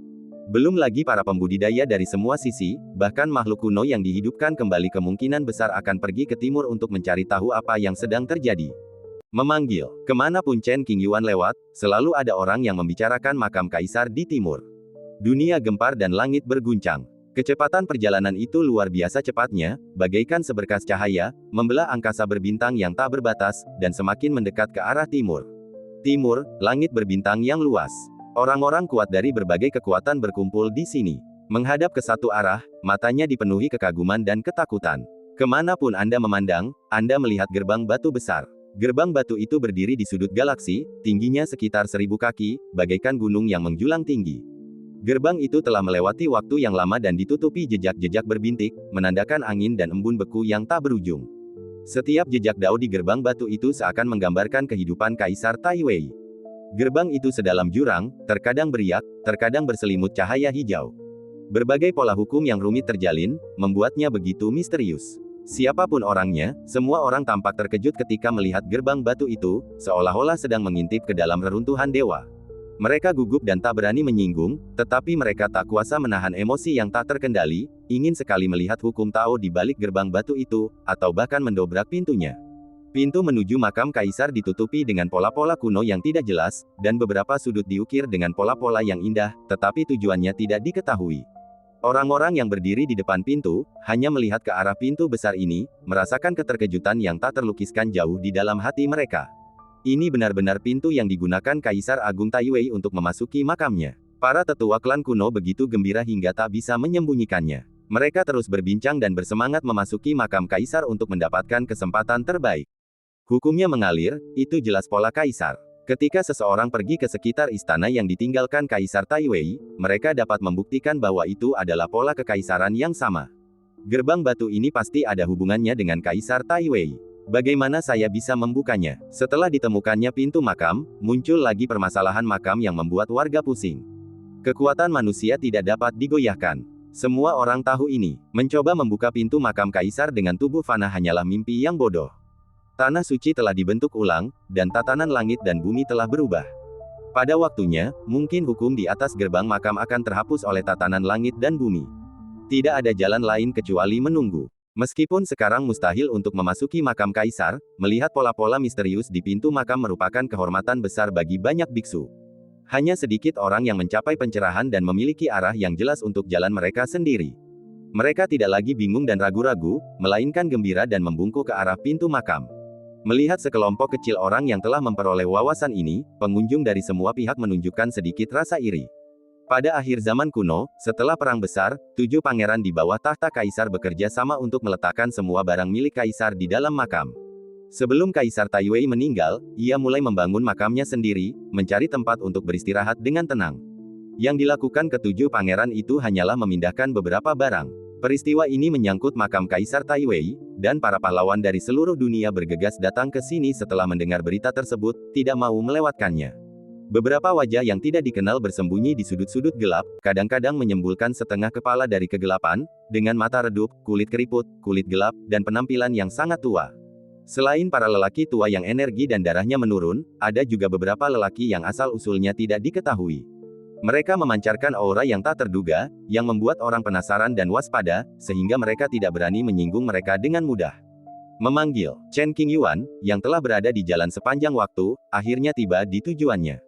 Belum lagi para pembudidaya dari semua sisi, bahkan makhluk kuno yang dihidupkan kembali kemungkinan besar akan pergi ke timur untuk mencari tahu apa yang sedang terjadi. Memanggil, kemanapun Chen Qingyuan lewat, selalu ada orang yang membicarakan makam kaisar di timur. Dunia gempar dan langit berguncang. Kecepatan perjalanan itu luar biasa cepatnya, bagaikan seberkas cahaya, membelah angkasa berbintang yang tak berbatas, dan semakin mendekat ke arah timur. Timur, langit berbintang yang luas. Orang-orang kuat dari berbagai kekuatan berkumpul di sini. Menghadap ke satu arah, matanya dipenuhi kekaguman dan ketakutan. Kemanapun Anda memandang, Anda melihat gerbang batu besar. Gerbang batu itu berdiri di sudut galaksi, tingginya sekitar 1000 kaki, bagaikan gunung yang menjulang tinggi. Gerbang itu telah melewati waktu yang lama dan ditutupi jejak-jejak berbintik, menandakan angin dan embun beku yang tak berujung. Setiap jejak dao di gerbang batu itu seakan menggambarkan kehidupan Kaisar Taiwei. Gerbang itu sedalam jurang, terkadang beriak, terkadang berselimut cahaya hijau. Berbagai pola hukum yang rumit terjalin, membuatnya begitu misterius. Siapapun orangnya, semua orang tampak terkejut ketika melihat gerbang batu itu, seolah-olah sedang mengintip ke dalam reruntuhan dewa. Mereka gugup dan tak berani menyinggung, tetapi mereka tak kuasa menahan emosi yang tak terkendali, ingin sekali melihat hukum Tao di balik gerbang batu itu, atau bahkan mendobrak pintunya. Pintu menuju makam kaisar ditutupi dengan pola-pola kuno yang tidak jelas, dan beberapa sudut diukir dengan pola-pola yang indah, tetapi tujuannya tidak diketahui. Orang-orang yang berdiri di depan pintu, hanya melihat ke arah pintu besar ini, merasakan keterkejutan yang tak terlukiskan jauh di dalam hati mereka. Ini benar-benar pintu yang digunakan Kaisar Agung Taiwei untuk memasuki makamnya. Para tetua klan kuno begitu gembira hingga tak bisa menyembunyikannya. Mereka terus berbincang dan bersemangat memasuki makam Kaisar untuk mendapatkan kesempatan terbaik. Hukumnya mengalir, itu jelas pola Kaisar. Ketika seseorang pergi ke sekitar istana yang ditinggalkan Kaisar Taiwei, mereka dapat membuktikan bahwa itu adalah pola kekaisaran yang sama. Gerbang batu ini pasti ada hubungannya dengan Kaisar Taiwei. Bagaimana saya bisa membukanya? Setelah ditemukannya pintu makam, muncul lagi permasalahan makam yang membuat warga pusing. Kekuatan manusia tidak dapat digoyahkan. Semua orang tahu ini. Mencoba membuka pintu makam Kaisar dengan tubuh fana hanyalah mimpi yang bodoh. Tanah suci telah dibentuk ulang, dan tatanan langit dan bumi telah berubah. Pada waktunya, mungkin hukum di atas gerbang makam akan terhapus oleh tatanan langit dan bumi. Tidak ada jalan lain kecuali menunggu. Meskipun sekarang mustahil untuk memasuki makam Kaisar, melihat pola-pola misterius di pintu makam merupakan kehormatan besar bagi banyak biksu. Hanya sedikit orang yang mencapai pencerahan dan memiliki arah yang jelas untuk jalan mereka sendiri. Mereka tidak lagi bingung dan ragu-ragu, melainkan gembira dan membungkuk ke arah pintu makam. Melihat sekelompok kecil orang yang telah memperoleh wawasan ini, pengunjung dari semua pihak menunjukkan sedikit rasa iri. Pada akhir zaman kuno, setelah perang besar, 7 pangeran di bawah tahta Kaisar bekerja sama untuk meletakkan semua barang milik Kaisar di dalam makam. Sebelum Kaisar Taiwei meninggal, ia mulai membangun makamnya sendiri, mencari tempat untuk beristirahat dengan tenang. Yang dilakukan ke-7 pangeran itu hanyalah memindahkan beberapa barang. Peristiwa ini menyangkut makam Kaisar Taiwei, dan para pahlawan dari seluruh dunia bergegas datang ke sini setelah mendengar berita tersebut, tidak mau melewatkannya. Beberapa wajah yang tidak dikenal bersembunyi di sudut-sudut gelap, kadang-kadang menyembulkan setengah kepala dari kegelapan, dengan mata redup, kulit keriput, kulit gelap, dan penampilan yang sangat tua. Selain para lelaki tua yang energi dan darahnya menurun, ada juga beberapa lelaki yang asal-usulnya tidak diketahui. Mereka memancarkan aura yang tak terduga, yang membuat orang penasaran dan waspada, sehingga mereka tidak berani menyinggung mereka dengan mudah. Memanggil Chen Qingyuan, yang telah berada di jalan sepanjang waktu, akhirnya tiba di tujuannya.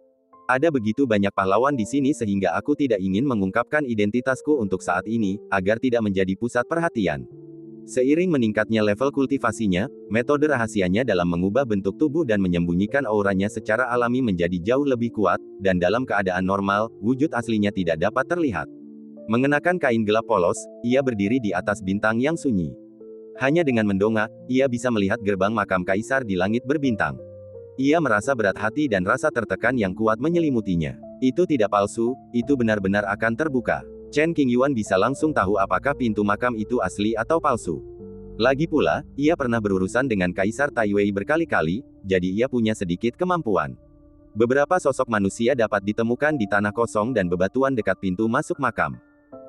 Ada begitu banyak pahlawan di sini sehingga aku tidak ingin mengungkapkan identitasku untuk saat ini, agar tidak menjadi pusat perhatian. Seiring meningkatnya level kultivasinya, metode rahasianya dalam mengubah bentuk tubuh dan menyembunyikan auranya secara alami menjadi jauh lebih kuat, dan dalam keadaan normal, wujud aslinya tidak dapat terlihat. Mengenakan kain gelap polos, ia berdiri di atas bintang yang sunyi. Hanya dengan mendongak, ia bisa melihat gerbang makam Kaisar di langit berbintang. Ia merasa berat hati dan rasa tertekan yang kuat menyelimutinya. Itu tidak palsu, itu benar-benar akan terbuka. Chen Qingyuan bisa langsung tahu apakah pintu makam itu asli atau palsu. Lagi pula, ia pernah berurusan dengan Kaisar Taiwei berkali-kali, jadi ia punya sedikit kemampuan. Beberapa sosok manusia dapat ditemukan di tanah kosong dan bebatuan dekat pintu masuk makam.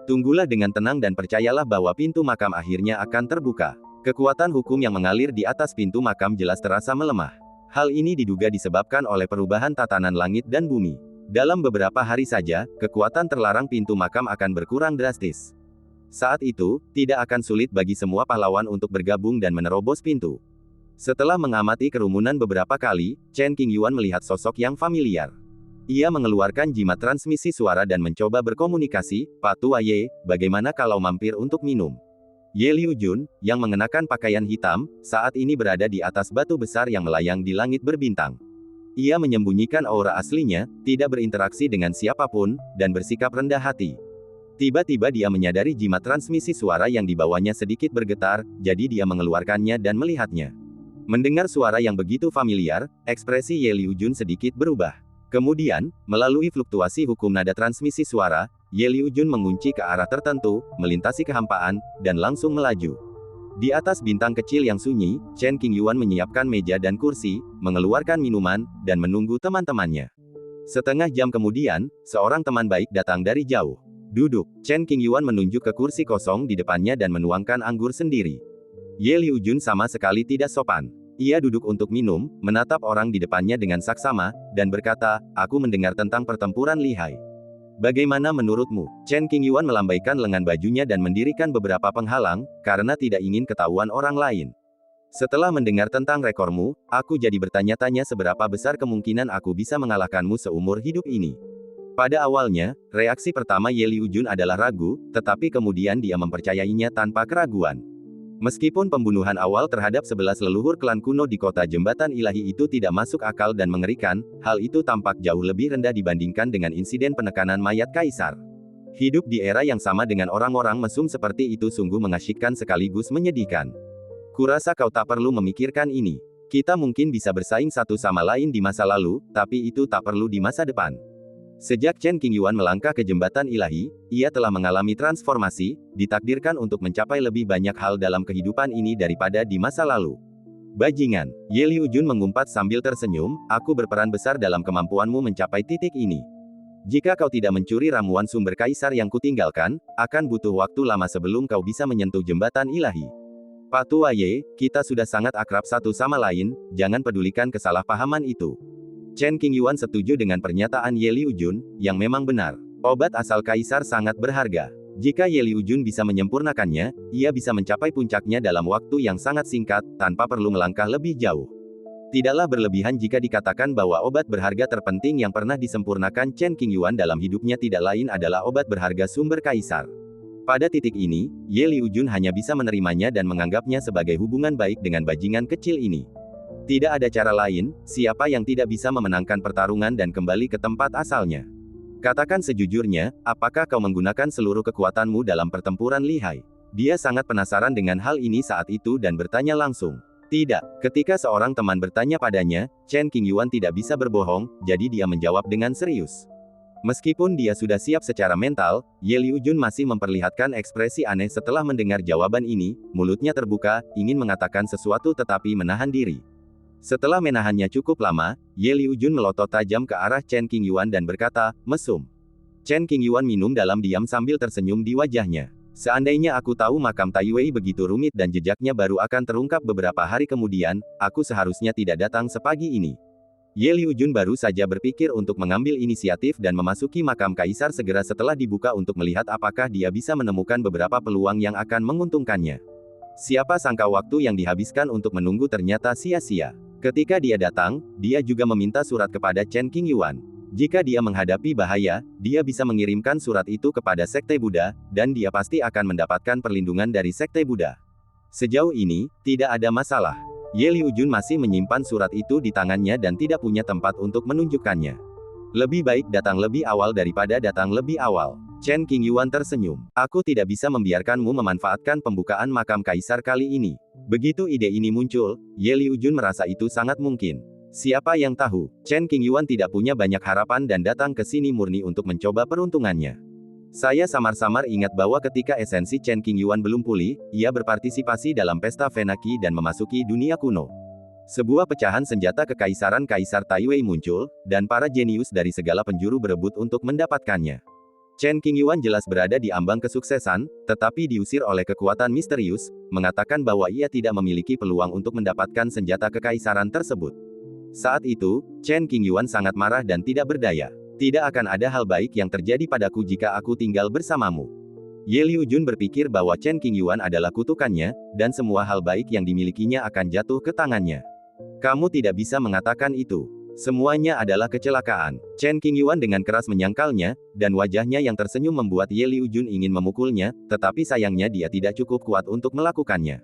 Tunggulah dengan tenang dan percayalah bahwa pintu makam akhirnya akan terbuka. Kekuatan hukum yang mengalir di atas pintu makam jelas terasa melemah. Hal ini diduga disebabkan oleh perubahan tatanan langit dan bumi. Dalam beberapa hari saja, kekuatan terlarang pintu makam akan berkurang drastis. Saat itu, tidak akan sulit bagi semua pahlawan untuk bergabung dan menerobos pintu. Setelah mengamati kerumunan beberapa kali, Chen Qingyuan melihat sosok yang familiar. Ia mengeluarkan jimat transmisi suara dan mencoba berkomunikasi, "Pak Tua Ye, bagaimana kalau mampir untuk minum?" Ye Liujun, yang mengenakan pakaian hitam, saat ini berada di atas batu besar yang melayang di langit berbintang. Ia menyembunyikan aura aslinya, tidak berinteraksi dengan siapapun, dan bersikap rendah hati. Tiba-tiba dia menyadari jimat transmisi suara yang dibawanya sedikit bergetar, jadi dia mengeluarkannya dan melihatnya. Mendengar suara yang begitu familiar, ekspresi Ye Liujun sedikit berubah. Kemudian, melalui fluktuasi hukum nada transmisi suara, Ye Liujun mengunci ke arah tertentu, melintasi kehampaan, dan langsung melaju. Di atas bintang kecil yang sunyi, Chen Qingyuan menyiapkan meja dan kursi, mengeluarkan minuman, dan menunggu teman-temannya. Setengah jam kemudian, seorang teman baik datang dari jauh. "Duduk." Chen Qingyuan menunjuk ke kursi kosong di depannya dan menuangkan anggur sendiri. Ye Liujun sama sekali tidak sopan. Ia duduk untuk minum, menatap orang di depannya dengan saksama, dan berkata, "Aku mendengar tentang pertempuran lihai. Bagaimana menurutmu?" Chen Qingyuan melambaikan lengan bajunya dan mendirikan beberapa penghalang, karena tidak ingin ketahuan orang lain. "Setelah mendengar tentang rekormu, aku jadi bertanya-tanya seberapa besar kemungkinan aku bisa mengalahkanmu seumur hidup ini. Pada awalnya, reaksi pertama Ye Liujun adalah ragu, tetapi kemudian dia mempercayainya tanpa keraguan. Meskipun pembunuhan awal terhadap 11 leluhur klan kuno di kota jembatan ilahi itu tidak masuk akal dan mengerikan, hal itu tampak jauh lebih rendah dibandingkan dengan insiden penekanan mayat kaisar. Hidup di era yang sama dengan orang-orang mesum seperti itu sungguh mengasyikkan sekaligus menyedihkan. Kurasa kau tak perlu memikirkan ini. Kita mungkin bisa bersaing satu sama lain di masa lalu, tapi itu tak perlu di masa depan. Sejak Chen Qingyuan melangkah ke jembatan ilahi, ia telah mengalami transformasi, ditakdirkan untuk mencapai lebih banyak hal dalam kehidupan ini daripada di masa lalu. Bajingan, Ye Liujun mengumpat sambil tersenyum, aku berperan besar dalam kemampuanmu mencapai titik ini. Jika kau tidak mencuri ramuan sumber kaisar yang kutinggalkan, akan butuh waktu lama sebelum kau bisa menyentuh jembatan ilahi. Pak Tua Ye, kita sudah sangat akrab satu sama lain, jangan pedulikan kesalahpahaman itu. Chen Qingyuan setuju dengan pernyataan Ye Liujun, yang memang benar. Obat asal kaisar sangat berharga. Jika Ye Liujun bisa menyempurnakannya, ia bisa mencapai puncaknya dalam waktu yang sangat singkat, tanpa perlu melangkah lebih jauh. Tidaklah berlebihan jika dikatakan bahwa obat berharga terpenting yang pernah disempurnakan Chen Qingyuan dalam hidupnya tidak lain adalah obat berharga sumber kaisar. Pada titik ini, Ye Liujun hanya bisa menerimanya dan menganggapnya sebagai hubungan baik dengan bajingan kecil ini. Tidak ada cara lain, siapa yang tidak bisa memenangkan pertarungan dan kembali ke tempat asalnya. Katakan sejujurnya, apakah kau menggunakan seluruh kekuatanmu dalam pertempuran lihai? Dia sangat penasaran dengan hal ini saat itu dan bertanya langsung. Tidak, ketika seorang teman bertanya padanya, Chen Qingyuan tidak bisa berbohong, jadi dia menjawab dengan serius. Meskipun dia sudah siap secara mental, Ye Liujun masih memperlihatkan ekspresi aneh setelah mendengar jawaban ini, mulutnya terbuka, ingin mengatakan sesuatu tetapi menahan diri. Setelah menahannya cukup lama, Ye Liujun melotot tajam ke arah Chen Qingyuan dan berkata, mesum. Chen Qingyuan minum dalam diam sambil tersenyum di wajahnya. Seandainya aku tahu makam Tai Wei begitu rumit dan jejaknya baru akan terungkap beberapa hari kemudian, aku seharusnya tidak datang sepagi ini. Ye Liujun baru saja berpikir untuk mengambil inisiatif dan memasuki makam kaisar segera setelah dibuka untuk melihat apakah dia bisa menemukan beberapa peluang yang akan menguntungkannya. Siapa sangka waktu yang dihabiskan untuk menunggu ternyata sia-sia. Ketika dia datang, dia juga meminta surat kepada Chen Qingyuan. Jika dia menghadapi bahaya, dia bisa mengirimkan surat itu kepada Sekte Buddha, dan dia pasti akan mendapatkan perlindungan dari Sekte Buddha. Sejauh ini, tidak ada masalah. Ye Liujun masih menyimpan surat itu di tangannya dan tidak punya tempat untuk menunjukkannya. Lebih baik datang lebih awal daripada datang lebih awal. Chen Qingyuan tersenyum. Aku tidak bisa membiarkanmu memanfaatkan pembukaan makam kaisar kali ini. Begitu ide ini muncul, Ye Liujun merasa itu sangat mungkin. Siapa yang tahu, Chen Qingyuan tidak punya banyak harapan dan datang ke sini murni untuk mencoba peruntungannya. Saya samar-samar ingat bahwa ketika esensi Chen Qingyuan belum pulih, ia berpartisipasi dalam pesta Venaki dan memasuki dunia kuno. Sebuah pecahan senjata kekaisaran Kaisar Tai Wei muncul, dan para jenius dari segala penjuru berebut untuk mendapatkannya. Chen Qingyuan jelas berada di ambang kesuksesan, tetapi diusir oleh kekuatan misterius, mengatakan bahwa ia tidak memiliki peluang untuk mendapatkan senjata kekaisaran tersebut. Saat itu, Chen Qingyuan sangat marah dan tidak berdaya. Tidak akan ada hal baik yang terjadi padaku jika aku tinggal bersamamu. Ye Liujun berpikir bahwa Chen Qingyuan adalah kutukannya, dan semua hal baik yang dimilikinya akan jatuh ke tangannya. Kamu tidak bisa mengatakan itu. Semuanya adalah kecelakaan. Chen Qingyuan dengan keras menyangkalnya, dan wajahnya yang tersenyum membuat Ye Liujun ingin memukulnya, tetapi sayangnya dia tidak cukup kuat untuk melakukannya.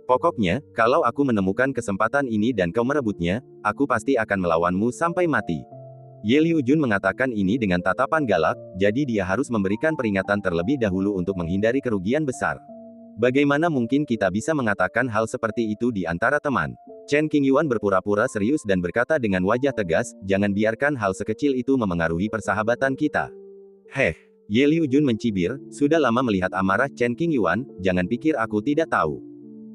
Pokoknya, kalau aku menemukan kesempatan ini dan kau merebutnya, aku pasti akan melawanmu sampai mati. Ye Liujun mengatakan ini dengan tatapan galak, jadi dia harus memberikan peringatan terlebih dahulu untuk menghindari kerugian besar. Bagaimana mungkin kita bisa mengatakan hal seperti itu di antara teman? Chen Qingyuan berpura-pura serius dan berkata dengan wajah tegas, jangan biarkan hal sekecil itu memengaruhi persahabatan kita. Heh, Ye Liujun mencibir, sudah lama melihat amarah Chen Qingyuan, jangan pikir aku tidak tahu.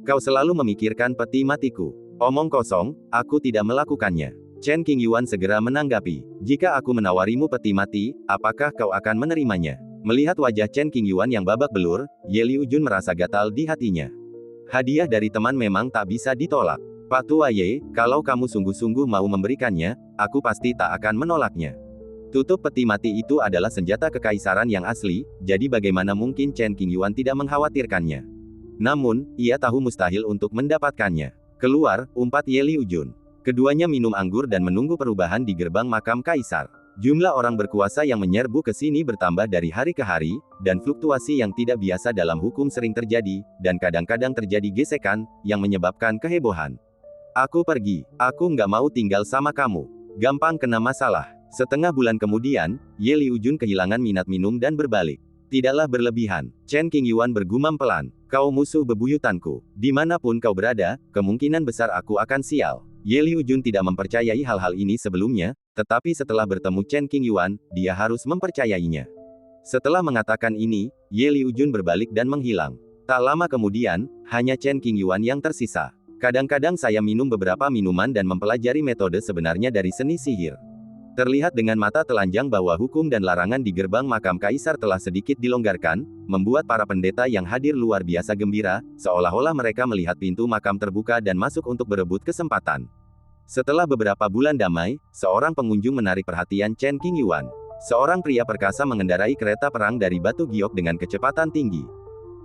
Kau selalu memikirkan peti matiku. Omong kosong, aku tidak melakukannya. Chen Qingyuan segera menanggapi, jika aku menawarimu peti mati, apakah kau akan menerimanya? Melihat wajah Chen Qingyuan yang babak belur, Ye Liujun merasa gatal di hatinya. Hadiah dari teman memang tak bisa ditolak. Pak Tua Ye, kalau kamu sungguh-sungguh mau memberikannya, aku pasti tak akan menolaknya. Tutup peti mati itu adalah senjata kekaisaran yang asli, jadi bagaimana mungkin Chen Qingyuan tidak mengkhawatirkannya. Namun, ia tahu mustahil untuk mendapatkannya. Keluar, umpat Ye Liujun. Keduanya minum anggur dan menunggu perubahan di gerbang makam kaisar. Jumlah orang berkuasa yang menyerbu ke sini bertambah dari hari ke hari, dan fluktuasi yang tidak biasa dalam hukum sering terjadi, dan kadang-kadang terjadi gesekan, yang menyebabkan kehebohan. Aku pergi. Aku nggak mau tinggal sama kamu. Gampang kena masalah. Setengah bulan kemudian, Ye Liujun kehilangan minat minum dan berbalik. Tidaklah berlebihan. Chen Qingyuan bergumam pelan. Kau musuh bebuyutanku. Dimanapun kau berada, kemungkinan besar aku akan sial. Ye Liujun tidak mempercayai hal-hal ini sebelumnya, tetapi setelah bertemu Chen Qingyuan, dia harus mempercayainya. Setelah mengatakan ini, Ye Liujun berbalik dan menghilang. Tak lama kemudian, hanya Chen Qingyuan yang tersisa. Kadang-kadang saya minum beberapa minuman dan mempelajari metode sebenarnya dari seni sihir. Terlihat dengan mata telanjang bahwa hukum dan larangan di gerbang makam kaisar telah sedikit dilonggarkan, membuat para pendeta yang hadir luar biasa gembira, seolah-olah mereka melihat pintu makam terbuka dan masuk untuk berebut kesempatan. Setelah beberapa bulan damai, seorang pengunjung menarik perhatian Chen Qingyuan. Seorang pria perkasa mengendarai kereta perang dari batu giok dengan kecepatan tinggi.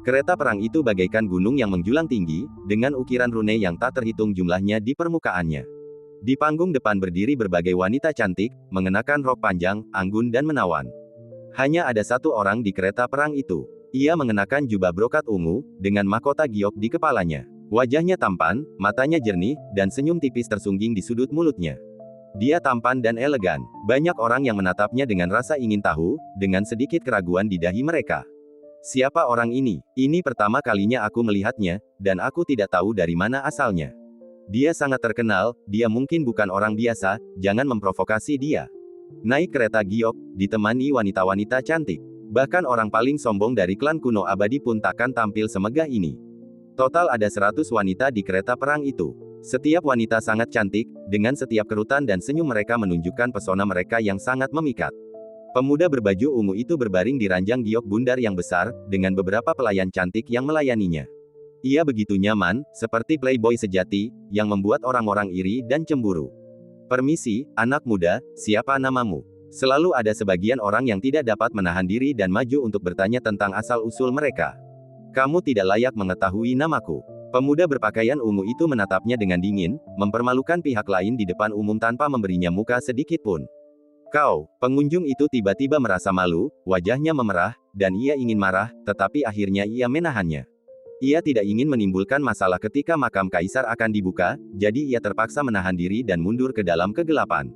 Kereta perang itu bagaikan gunung yang menjulang tinggi, dengan ukiran rune yang tak terhitung jumlahnya di permukaannya. Di panggung depan berdiri berbagai wanita cantik, mengenakan rok panjang, anggun dan menawan. Hanya ada satu orang di kereta perang itu. Ia mengenakan jubah brokat ungu, dengan mahkota giok di kepalanya. Wajahnya tampan, matanya jernih, dan senyum tipis tersungging di sudut mulutnya. Dia tampan dan elegan. Banyak orang yang menatapnya dengan rasa ingin tahu, dengan sedikit keraguan di dahi mereka. Siapa orang ini? Ini pertama kalinya aku melihatnya, dan aku tidak tahu dari mana asalnya. Dia sangat terkenal, dia mungkin bukan orang biasa, jangan memprovokasi dia. Naik kereta giok, ditemani wanita-wanita cantik. Bahkan orang paling sombong dari klan kuno abadi pun takkan tampil semegah ini. Total ada 100 wanita di kereta perang itu. Setiap wanita sangat cantik, dengan setiap kerutan dan senyum mereka menunjukkan pesona mereka yang sangat memikat. Pemuda berbaju ungu itu berbaring di ranjang giok bundar yang besar, dengan beberapa pelayan cantik yang melayaninya. Ia begitu nyaman, seperti playboy sejati, yang membuat orang-orang iri dan cemburu. Permisi, anak muda, siapa namamu? Selalu ada sebagian orang yang tidak dapat menahan diri dan maju untuk bertanya tentang asal-usul mereka. Kamu tidak layak mengetahui namaku. Pemuda berpakaian ungu itu menatapnya dengan dingin, mempermalukan pihak lain di depan umum tanpa memberinya muka sedikit pun. Kau, pengunjung itu tiba-tiba merasa malu, wajahnya memerah, dan ia ingin marah, tetapi akhirnya ia menahannya. Ia tidak ingin menimbulkan masalah ketika makam kaisar akan dibuka, jadi ia terpaksa menahan diri dan mundur ke dalam kegelapan.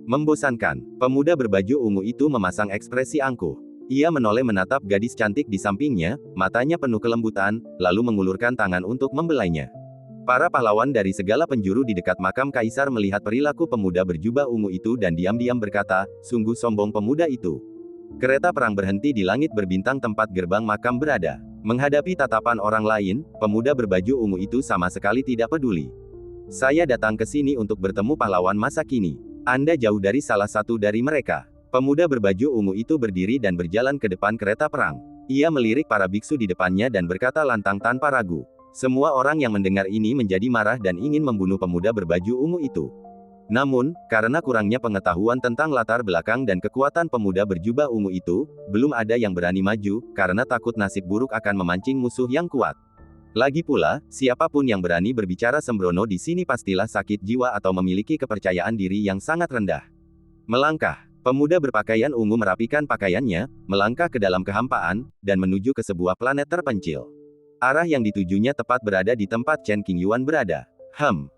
Membosankan, pemuda berbaju ungu itu memasang ekspresi angkuh. Ia menoleh menatap gadis cantik di sampingnya, matanya penuh kelembutan, lalu mengulurkan tangan untuk membelainya. Para pahlawan dari segala penjuru di dekat makam kaisar melihat perilaku pemuda berjubah ungu itu dan diam-diam berkata, sungguh sombong pemuda itu. Kereta perang berhenti di langit berbintang tempat gerbang makam berada. Menghadapi tatapan orang lain, pemuda berbaju ungu itu sama sekali tidak peduli. Saya datang ke sini untuk bertemu pahlawan masa kini. Anda jauh dari salah satu dari mereka. Pemuda berbaju ungu itu berdiri dan berjalan ke depan kereta perang. Ia melirik para biksu di depannya dan berkata lantang tanpa ragu. Semua orang yang mendengar ini menjadi marah dan ingin membunuh pemuda berbaju ungu itu. Namun, karena kurangnya pengetahuan tentang latar belakang dan kekuatan pemuda berjubah ungu itu, belum ada yang berani maju, karena takut nasib buruk akan memancing musuh yang kuat. Lagi pula, siapapun yang berani berbicara sembrono di sini pastilah sakit jiwa atau memiliki kepercayaan diri yang sangat rendah. Melangkah. Pemuda berpakaian ungu merapikan pakaiannya, melangkah ke dalam kehampaan, dan menuju ke sebuah planet terpencil. Arah yang ditujunya tepat berada di tempat Chen Qingyuan berada.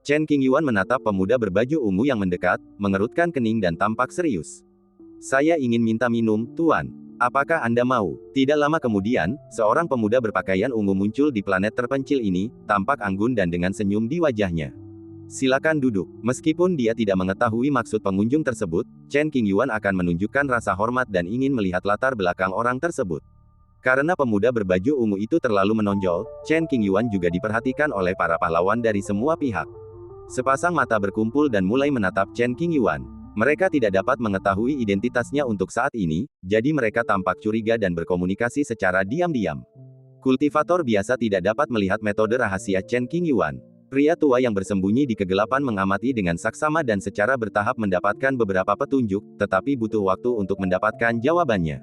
Chen Qingyuan menatap pemuda berbaju ungu yang mendekat, mengerutkan kening dan tampak serius. Saya ingin minta minum, Tuan. Apakah Anda mau? Tidak lama kemudian, seorang pemuda berpakaian ungu muncul di planet terpencil ini, tampak anggun dan dengan senyum di wajahnya. Silakan duduk. Meskipun dia tidak mengetahui maksud pengunjung tersebut, Chen Qingyuan akan menunjukkan rasa hormat dan ingin melihat latar belakang orang tersebut. Karena pemuda berbaju ungu itu terlalu menonjol, Chen Qingyuan juga diperhatikan oleh para pahlawan dari semua pihak. Sepasang mata berkumpul dan mulai menatap Chen Qingyuan. Mereka tidak dapat mengetahui identitasnya untuk saat ini, jadi mereka tampak curiga dan berkomunikasi secara diam-diam. Kultivator biasa tidak dapat melihat metode rahasia Chen Qingyuan. Pria tua yang bersembunyi di kegelapan mengamati dengan saksama dan secara bertahap mendapatkan beberapa petunjuk, tetapi butuh waktu untuk mendapatkan jawabannya.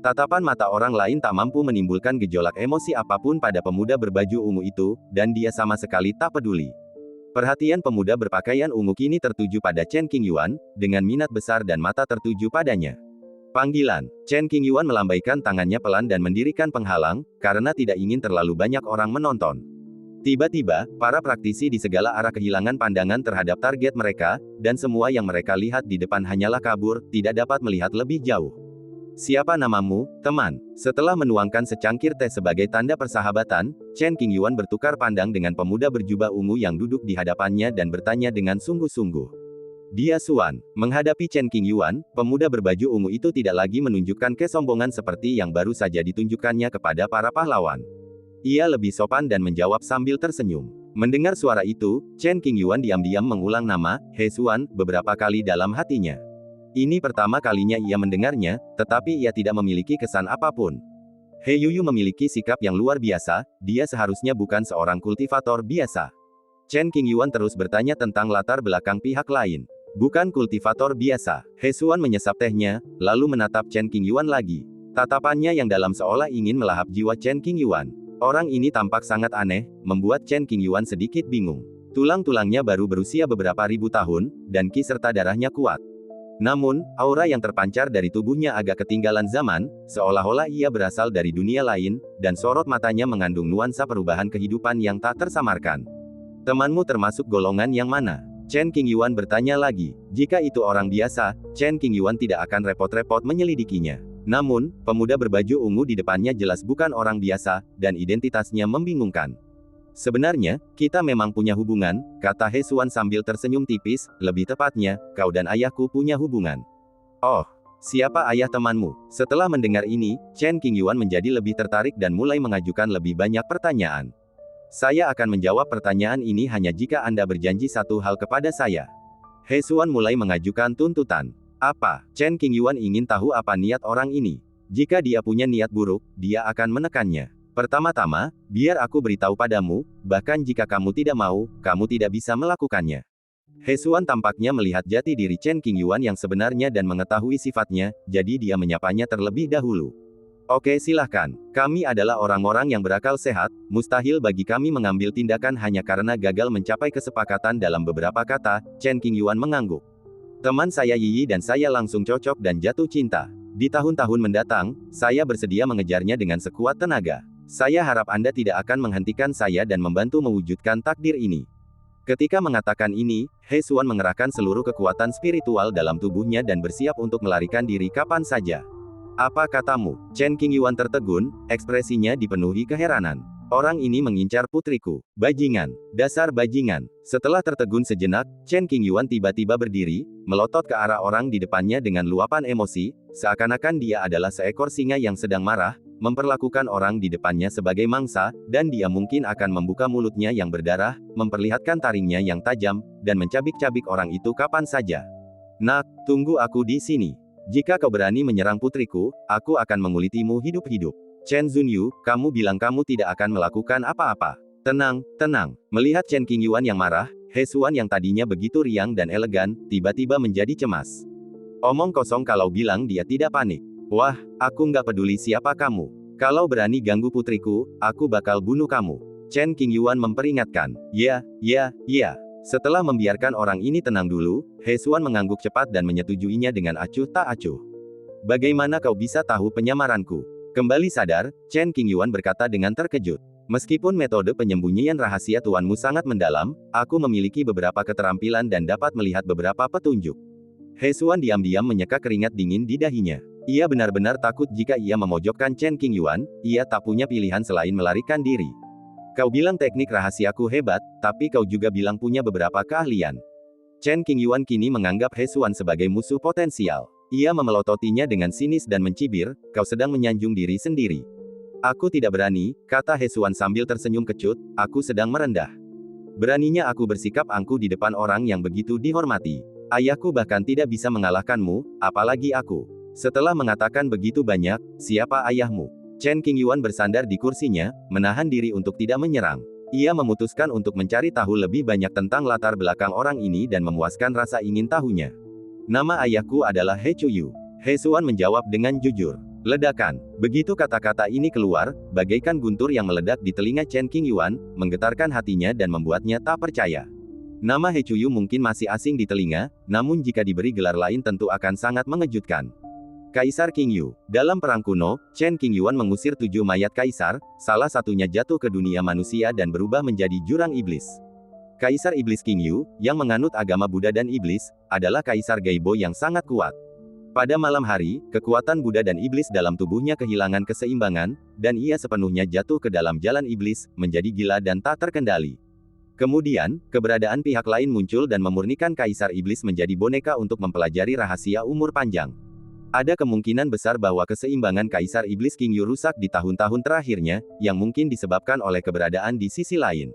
Tatapan mata orang lain tak mampu menimbulkan gejolak emosi apapun pada pemuda berbaju ungu itu, dan dia sama sekali tak peduli. Perhatian pemuda berpakaian ungu kini tertuju pada Chen Qingyuan, dengan minat besar dan mata tertuju padanya. Panggilan. Chen Qingyuan melambaikan tangannya pelan dan mendirikan penghalang, karena tidak ingin terlalu banyak orang menonton. Tiba-tiba, para praktisi di segala arah kehilangan pandangan terhadap target mereka, dan semua yang mereka lihat di depan hanyalah kabur, tidak dapat melihat lebih jauh. Siapa namamu, teman? Setelah menuangkan secangkir teh sebagai tanda persahabatan, Chen Qingyuan bertukar pandang dengan pemuda berjubah ungu yang duduk di hadapannya dan bertanya dengan sungguh-sungguh. Dia Xuan. Menghadapi Chen Qingyuan, pemuda berbaju ungu itu tidak lagi menunjukkan kesombongan seperti yang baru saja ditunjukkannya kepada para pahlawan. Ia lebih sopan dan menjawab sambil tersenyum. Mendengar suara itu, Chen Qingyuan diam-diam mengulang nama, He Xuan, beberapa kali dalam hatinya. Ini pertama kalinya ia mendengarnya, tetapi ia tidak memiliki kesan apapun. He Yuyu memiliki sikap yang luar biasa, dia seharusnya bukan seorang kultivator biasa. Chen Qingyuan terus bertanya tentang latar belakang pihak lain. Bukan kultivator biasa. He Xuan menyesap tehnya, lalu menatap Chen Qingyuan lagi. Tatapannya yang dalam seolah ingin melahap jiwa Chen Qingyuan. Orang ini tampak sangat aneh, membuat Chen Qingyuan sedikit bingung. Tulang-tulangnya baru berusia beberapa ribu tahun, dan ki serta darahnya kuat. Namun, aura yang terpancar dari tubuhnya agak ketinggalan zaman, seolah-olah ia berasal dari dunia lain, dan sorot matanya mengandung nuansa perubahan kehidupan yang tak tersamarkan. Temanmu termasuk golongan yang mana? Chen Qingyuan bertanya lagi. Jika itu orang biasa, Chen Qingyuan tidak akan repot-repot menyelidikinya. Namun, pemuda berbaju ungu di depannya jelas bukan orang biasa, dan identitasnya membingungkan. Sebenarnya, kita memang punya hubungan, kata He Xuan sambil tersenyum tipis, lebih tepatnya, kau dan ayahku punya hubungan. Oh, siapa ayah temanmu? Setelah mendengar ini, Chen Qingyuan menjadi lebih tertarik dan mulai mengajukan lebih banyak pertanyaan. Saya akan menjawab pertanyaan ini hanya jika Anda berjanji satu hal kepada saya. He Xuan mulai mengajukan tuntutan. Apa? Chen Qingyuan ingin tahu apa niat orang ini. Jika dia punya niat buruk, dia akan menekannya. Pertama-tama, biar aku beritahu padamu, bahkan jika kamu tidak mau, kamu tidak bisa melakukannya. He Xuan tampaknya melihat jati diri Chen Qingyuan yang sebenarnya dan mengetahui sifatnya, jadi dia menyapanya terlebih dahulu. Oke, silahkan. Kami adalah orang-orang yang berakal sehat, mustahil bagi kami mengambil tindakan hanya karena gagal mencapai kesepakatan dalam beberapa kata, Chen Qingyuan mengangguk. Teman saya Yi dan saya langsung cocok dan jatuh cinta. Di tahun-tahun mendatang, saya bersedia mengejarnya dengan sekuat tenaga. Saya harap Anda tidak akan menghentikan saya dan membantu mewujudkan takdir ini. Ketika mengatakan ini, He Xuan mengerahkan seluruh kekuatan spiritual dalam tubuhnya dan bersiap untuk melarikan diri kapan saja. Apa katamu? Chen Qingyuan tertegun, ekspresinya dipenuhi keheranan. Orang ini mengincar putriku. Bajingan. Dasar bajingan. Setelah tertegun sejenak, Chen Qingyuan tiba-tiba berdiri, melotot ke arah orang di depannya dengan luapan emosi, seakan-akan dia adalah seekor singa yang sedang marah, memperlakukan orang di depannya sebagai mangsa, dan dia mungkin akan membuka mulutnya yang berdarah, memperlihatkan taringnya yang tajam, dan mencabik-cabik orang itu kapan saja. Nak, tunggu aku di sini. Jika kau berani menyerang putriku, aku akan mengulitimu hidup-hidup. Chen Zunyu, kamu bilang kamu tidak akan melakukan apa-apa. Tenang, tenang. Melihat Chen Qingyuan yang marah, He Xuan yang tadinya begitu riang dan elegan, tiba-tiba menjadi cemas. Omong kosong kalau bilang dia tidak panik. Wah, aku nggak peduli siapa kamu. Kalau berani ganggu putriku, aku bakal bunuh kamu. Chen Qingyuan memperingatkan. Ya. Setelah membiarkan orang ini tenang dulu, He Xuan mengangguk cepat dan menyetujuinya dengan acuh tak acuh. Bagaimana kau bisa tahu penyamaranku? Kembali sadar, Chen Qingyuan berkata dengan terkejut. Meskipun metode penyembunyian rahasia tuanmu sangat mendalam, aku memiliki beberapa keterampilan dan dapat melihat beberapa petunjuk. He Xuan diam-diam menyeka keringat dingin di dahinya. Ia benar-benar takut jika ia memojokkan Chen Qingyuan, ia tak punya pilihan selain melarikan diri. Kau bilang teknik rahasiaku hebat, tapi kau juga bilang punya beberapa keahlian. Chen Qingyuan kini menganggap He Xuan sebagai musuh potensial. Ia memelototinya dengan sinis dan mencibir, kau sedang menyanjung diri sendiri. Aku tidak berani, kata He Xuan sambil tersenyum kecut, aku sedang merendah. Beraninya aku bersikap angkuh di depan orang yang begitu dihormati. Ayahku bahkan tidak bisa mengalahkanmu, apalagi aku. Setelah mengatakan begitu banyak, siapa ayahmu? Chen Qingyuan bersandar di kursinya, menahan diri untuk tidak menyerang. Ia memutuskan untuk mencari tahu lebih banyak tentang latar belakang orang ini dan memuaskan rasa ingin tahunya. Nama ayahku adalah He Chuyu. He Xuan menjawab dengan jujur. Ledakan. Begitu kata-kata ini keluar, bagaikan guntur yang meledak di telinga Chen Qingyuan, menggetarkan hatinya dan membuatnya tak percaya. Nama He Chuyu mungkin masih asing di telinga, namun jika diberi gelar lain tentu akan sangat mengejutkan. Kaisar Qing Yu. Dalam perang kuno, Chen Qingyuan mengusir 7 mayat kaisar, salah satunya jatuh ke dunia manusia dan berubah menjadi jurang iblis. Kaisar Iblis Qing Yu, yang menganut agama Buddha dan iblis, adalah kaisar Gaibo yang sangat kuat. Pada malam hari, kekuatan Buddha dan iblis dalam tubuhnya kehilangan keseimbangan, dan ia sepenuhnya jatuh ke dalam jalan iblis, menjadi gila dan tak terkendali. Kemudian, keberadaan pihak lain muncul dan memurnikan Kaisar Iblis menjadi boneka untuk mempelajari rahasia umur panjang. Ada kemungkinan besar bahwa keseimbangan Kaisar Iblis Qing Yu rusak di tahun-tahun terakhirnya, yang mungkin disebabkan oleh keberadaan di sisi lain.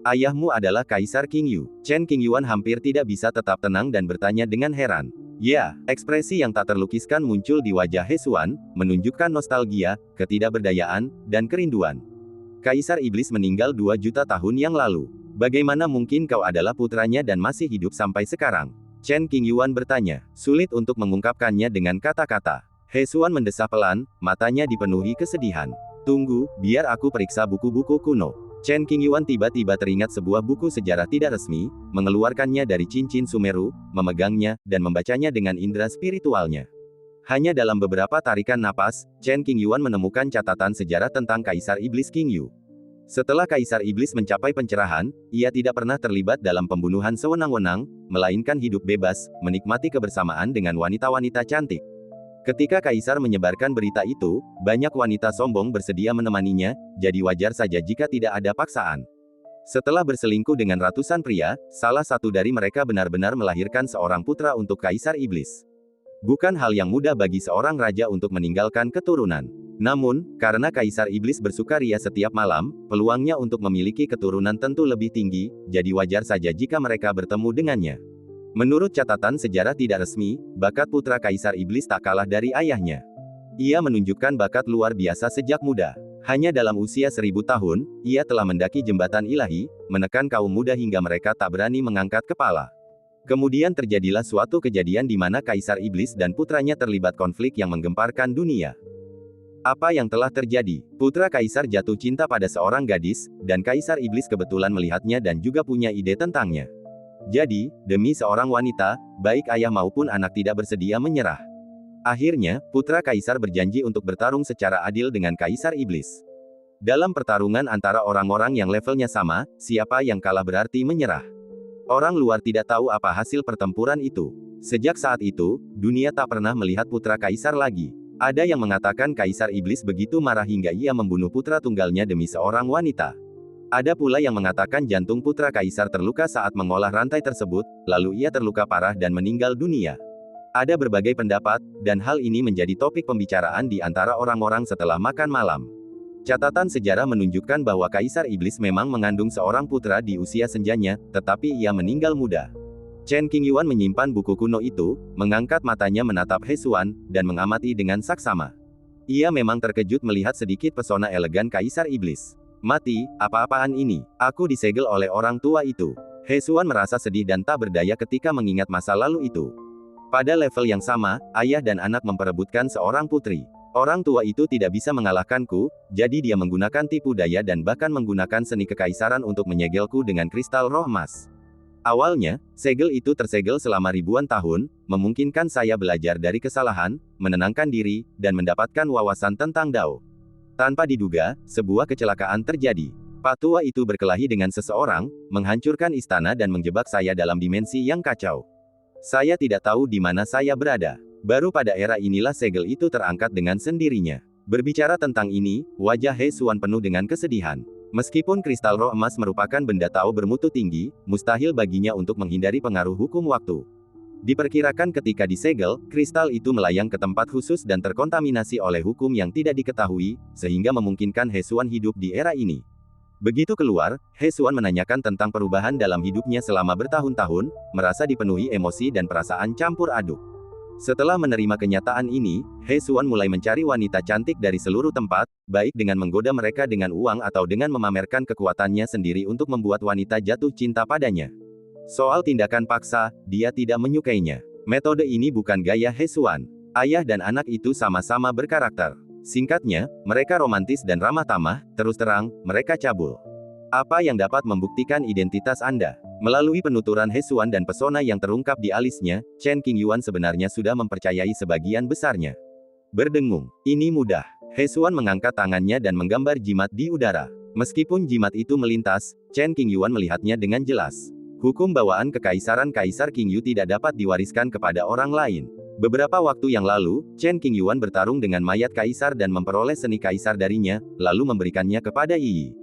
Ayahmu adalah Kaisar Qing Yu. Chen Qingyuan hampir tidak bisa tetap tenang dan bertanya dengan heran. Ya, ekspresi yang tak terlukiskan muncul di wajah He Xuan, menunjukkan nostalgia, ketidakberdayaan, dan kerinduan. Kaisar Iblis meninggal 2 juta tahun yang lalu. Bagaimana mungkin kau adalah putranya dan masih hidup sampai sekarang? Chen Qingyuan bertanya. Sulit untuk mengungkapkannya dengan kata-kata. He Xuan mendesah pelan, matanya dipenuhi kesedihan. Tunggu, biar aku periksa buku-buku kuno. Chen Qingyuan tiba-tiba teringat sebuah buku sejarah tidak resmi, mengeluarkannya dari cincin Sumeru, memegangnya, dan membacanya dengan indera spiritualnya. Hanya dalam beberapa tarikan napas, Chen Qingyuan menemukan catatan sejarah tentang Kaisar Iblis Qing Yu. Setelah Kaisar Iblis mencapai pencerahan, ia tidak pernah terlibat dalam pembunuhan sewenang-wenang, melainkan hidup bebas, menikmati kebersamaan dengan wanita-wanita cantik. Ketika Kaisar menyebarkan berita itu, banyak wanita sombong bersedia menemaninya, jadi wajar saja jika tidak ada paksaan. Setelah berselingkuh dengan ratusan pria, salah satu dari mereka benar-benar melahirkan seorang putra untuk Kaisar Iblis. Bukan hal yang mudah bagi seorang raja untuk meninggalkan keturunan. Namun, karena Kaisar Iblis bersukaria setiap malam, peluangnya untuk memiliki keturunan tentu lebih tinggi, jadi wajar saja jika mereka bertemu dengannya. Menurut catatan sejarah tidak resmi, bakat putra Kaisar Iblis tak kalah dari ayahnya. Ia menunjukkan bakat luar biasa sejak muda. Hanya dalam usia 1000 tahun, ia telah mendaki jembatan ilahi, menekan kaum muda hingga mereka tak berani mengangkat kepala. Kemudian terjadilah suatu kejadian di mana Kaisar Iblis dan putranya terlibat konflik yang menggemparkan dunia. Apa yang telah terjadi? Putra Kaisar jatuh cinta pada seorang gadis, dan Kaisar Iblis kebetulan melihatnya dan juga punya ide tentangnya. Jadi, demi seorang wanita, baik ayah maupun anak tidak bersedia menyerah. Akhirnya, putra Kaisar berjanji untuk bertarung secara adil dengan Kaisar Iblis. Dalam pertarungan antara orang-orang yang levelnya sama, siapa yang kalah berarti menyerah. Orang luar tidak tahu apa hasil pertempuran itu. Sejak saat itu, dunia tak pernah melihat putra Kaisar lagi. Ada yang mengatakan Kaisar Iblis begitu marah hingga ia membunuh putra tunggalnya demi seorang wanita. Ada pula yang mengatakan jantung putra Kaisar terluka saat mengolah rantai tersebut, lalu ia terluka parah dan meninggal dunia. Ada berbagai pendapat, dan hal ini menjadi topik pembicaraan di antara orang-orang setelah makan malam. Catatan sejarah menunjukkan bahwa Kaisar Iblis memang mengandung seorang putra di usia senjanya, tetapi ia meninggal muda. Chen Qingyuan menyimpan buku kuno itu, mengangkat matanya menatap He Xuan, dan mengamati dengan saksama. Ia memang terkejut melihat sedikit pesona elegan Kaisar Iblis. Mati, apa-apaan ini? Aku disegel oleh orang tua itu. He Xuan merasa sedih dan tak berdaya ketika mengingat masa lalu itu. Pada level yang sama, ayah dan anak memperebutkan seorang putri. Orang tua itu tidak bisa mengalahkanku, jadi dia menggunakan tipu daya dan bahkan menggunakan seni kekaisaran untuk menyegelku dengan kristal roh emas. Awalnya, segel itu tersegel selama ribuan tahun, memungkinkan saya belajar dari kesalahan, menenangkan diri, dan mendapatkan wawasan tentang Dao. Tanpa diduga, sebuah kecelakaan terjadi. Pak tua itu berkelahi dengan seseorang, menghancurkan istana dan menjebak saya dalam dimensi yang kacau. Saya tidak tahu di mana saya berada. Baru pada era inilah segel itu terangkat dengan sendirinya. Berbicara tentang ini, wajah He Xuan penuh dengan kesedihan. Meskipun kristal roh emas merupakan benda Tao bermutu tinggi, mustahil baginya untuk menghindari pengaruh hukum waktu. Diperkirakan ketika disegel, kristal itu melayang ke tempat khusus dan terkontaminasi oleh hukum yang tidak diketahui, sehingga memungkinkan He Xuan hidup di era ini. Begitu keluar, He Xuan menanyakan tentang perubahan dalam hidupnya selama bertahun-tahun, merasa dipenuhi emosi dan perasaan campur aduk. Setelah menerima kenyataan ini, He Xuan mulai mencari wanita cantik dari seluruh tempat, baik dengan menggoda mereka dengan uang atau dengan memamerkan kekuatannya sendiri untuk membuat wanita jatuh cinta padanya. Soal tindakan paksa, dia tidak menyukainya. Metode ini bukan gaya He Xuan. Ayah dan anak itu sama-sama berkarakter. Singkatnya, mereka romantis dan ramah tamah, terus terang, mereka cabul. Apa yang dapat membuktikan identitas Anda? Melalui penuturan He Xuan dan pesona yang terungkap di alisnya, Chen Qingyuan sebenarnya sudah mempercayai sebagian besarnya. Berdengung, ini mudah. He Xuan mengangkat tangannya dan menggambar jimat di udara. Meskipun jimat itu melintas, Chen Qingyuan melihatnya dengan jelas. Hukum bawaan kekaisaran Kaisar Qingyu tidak dapat diwariskan kepada orang lain. Beberapa waktu yang lalu, Chen Qingyuan bertarung dengan mayat kaisar dan memperoleh seni kaisar darinya, lalu memberikannya kepada Yi.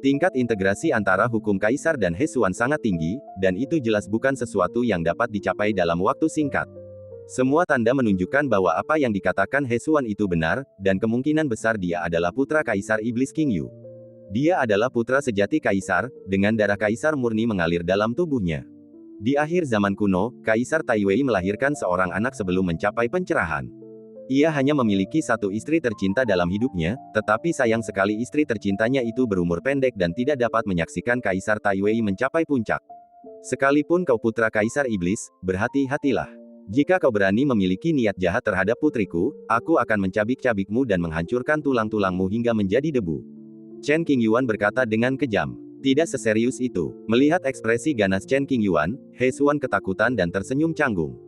Tingkat integrasi antara hukum kaisar dan He Xuan sangat tinggi, dan itu jelas bukan sesuatu yang dapat dicapai dalam waktu singkat. Semua tanda menunjukkan bahwa apa yang dikatakan He Xuan itu benar, dan kemungkinan besar dia adalah putra Kaisar Iblis Qingyu. Dia adalah putra sejati kaisar, dengan darah kaisar murni mengalir dalam tubuhnya. Di akhir zaman kuno, Kaisar Taiwei melahirkan seorang anak sebelum mencapai pencerahan. Ia hanya memiliki satu istri tercinta dalam hidupnya, tetapi sayang sekali istri tercintanya itu berumur pendek dan tidak dapat menyaksikan Kaisar Taiwei mencapai puncak. Sekalipun kau putra Kaisar Iblis, berhati-hatilah. Jika kau berani memiliki niat jahat terhadap putriku, aku akan mencabik-cabikmu dan menghancurkan tulang-tulangmu hingga menjadi debu. Chen Qingyuan berkata dengan kejam. Tidak seserius itu. Melihat ekspresi ganas Chen Qingyuan, He Xuan ketakutan dan tersenyum canggung.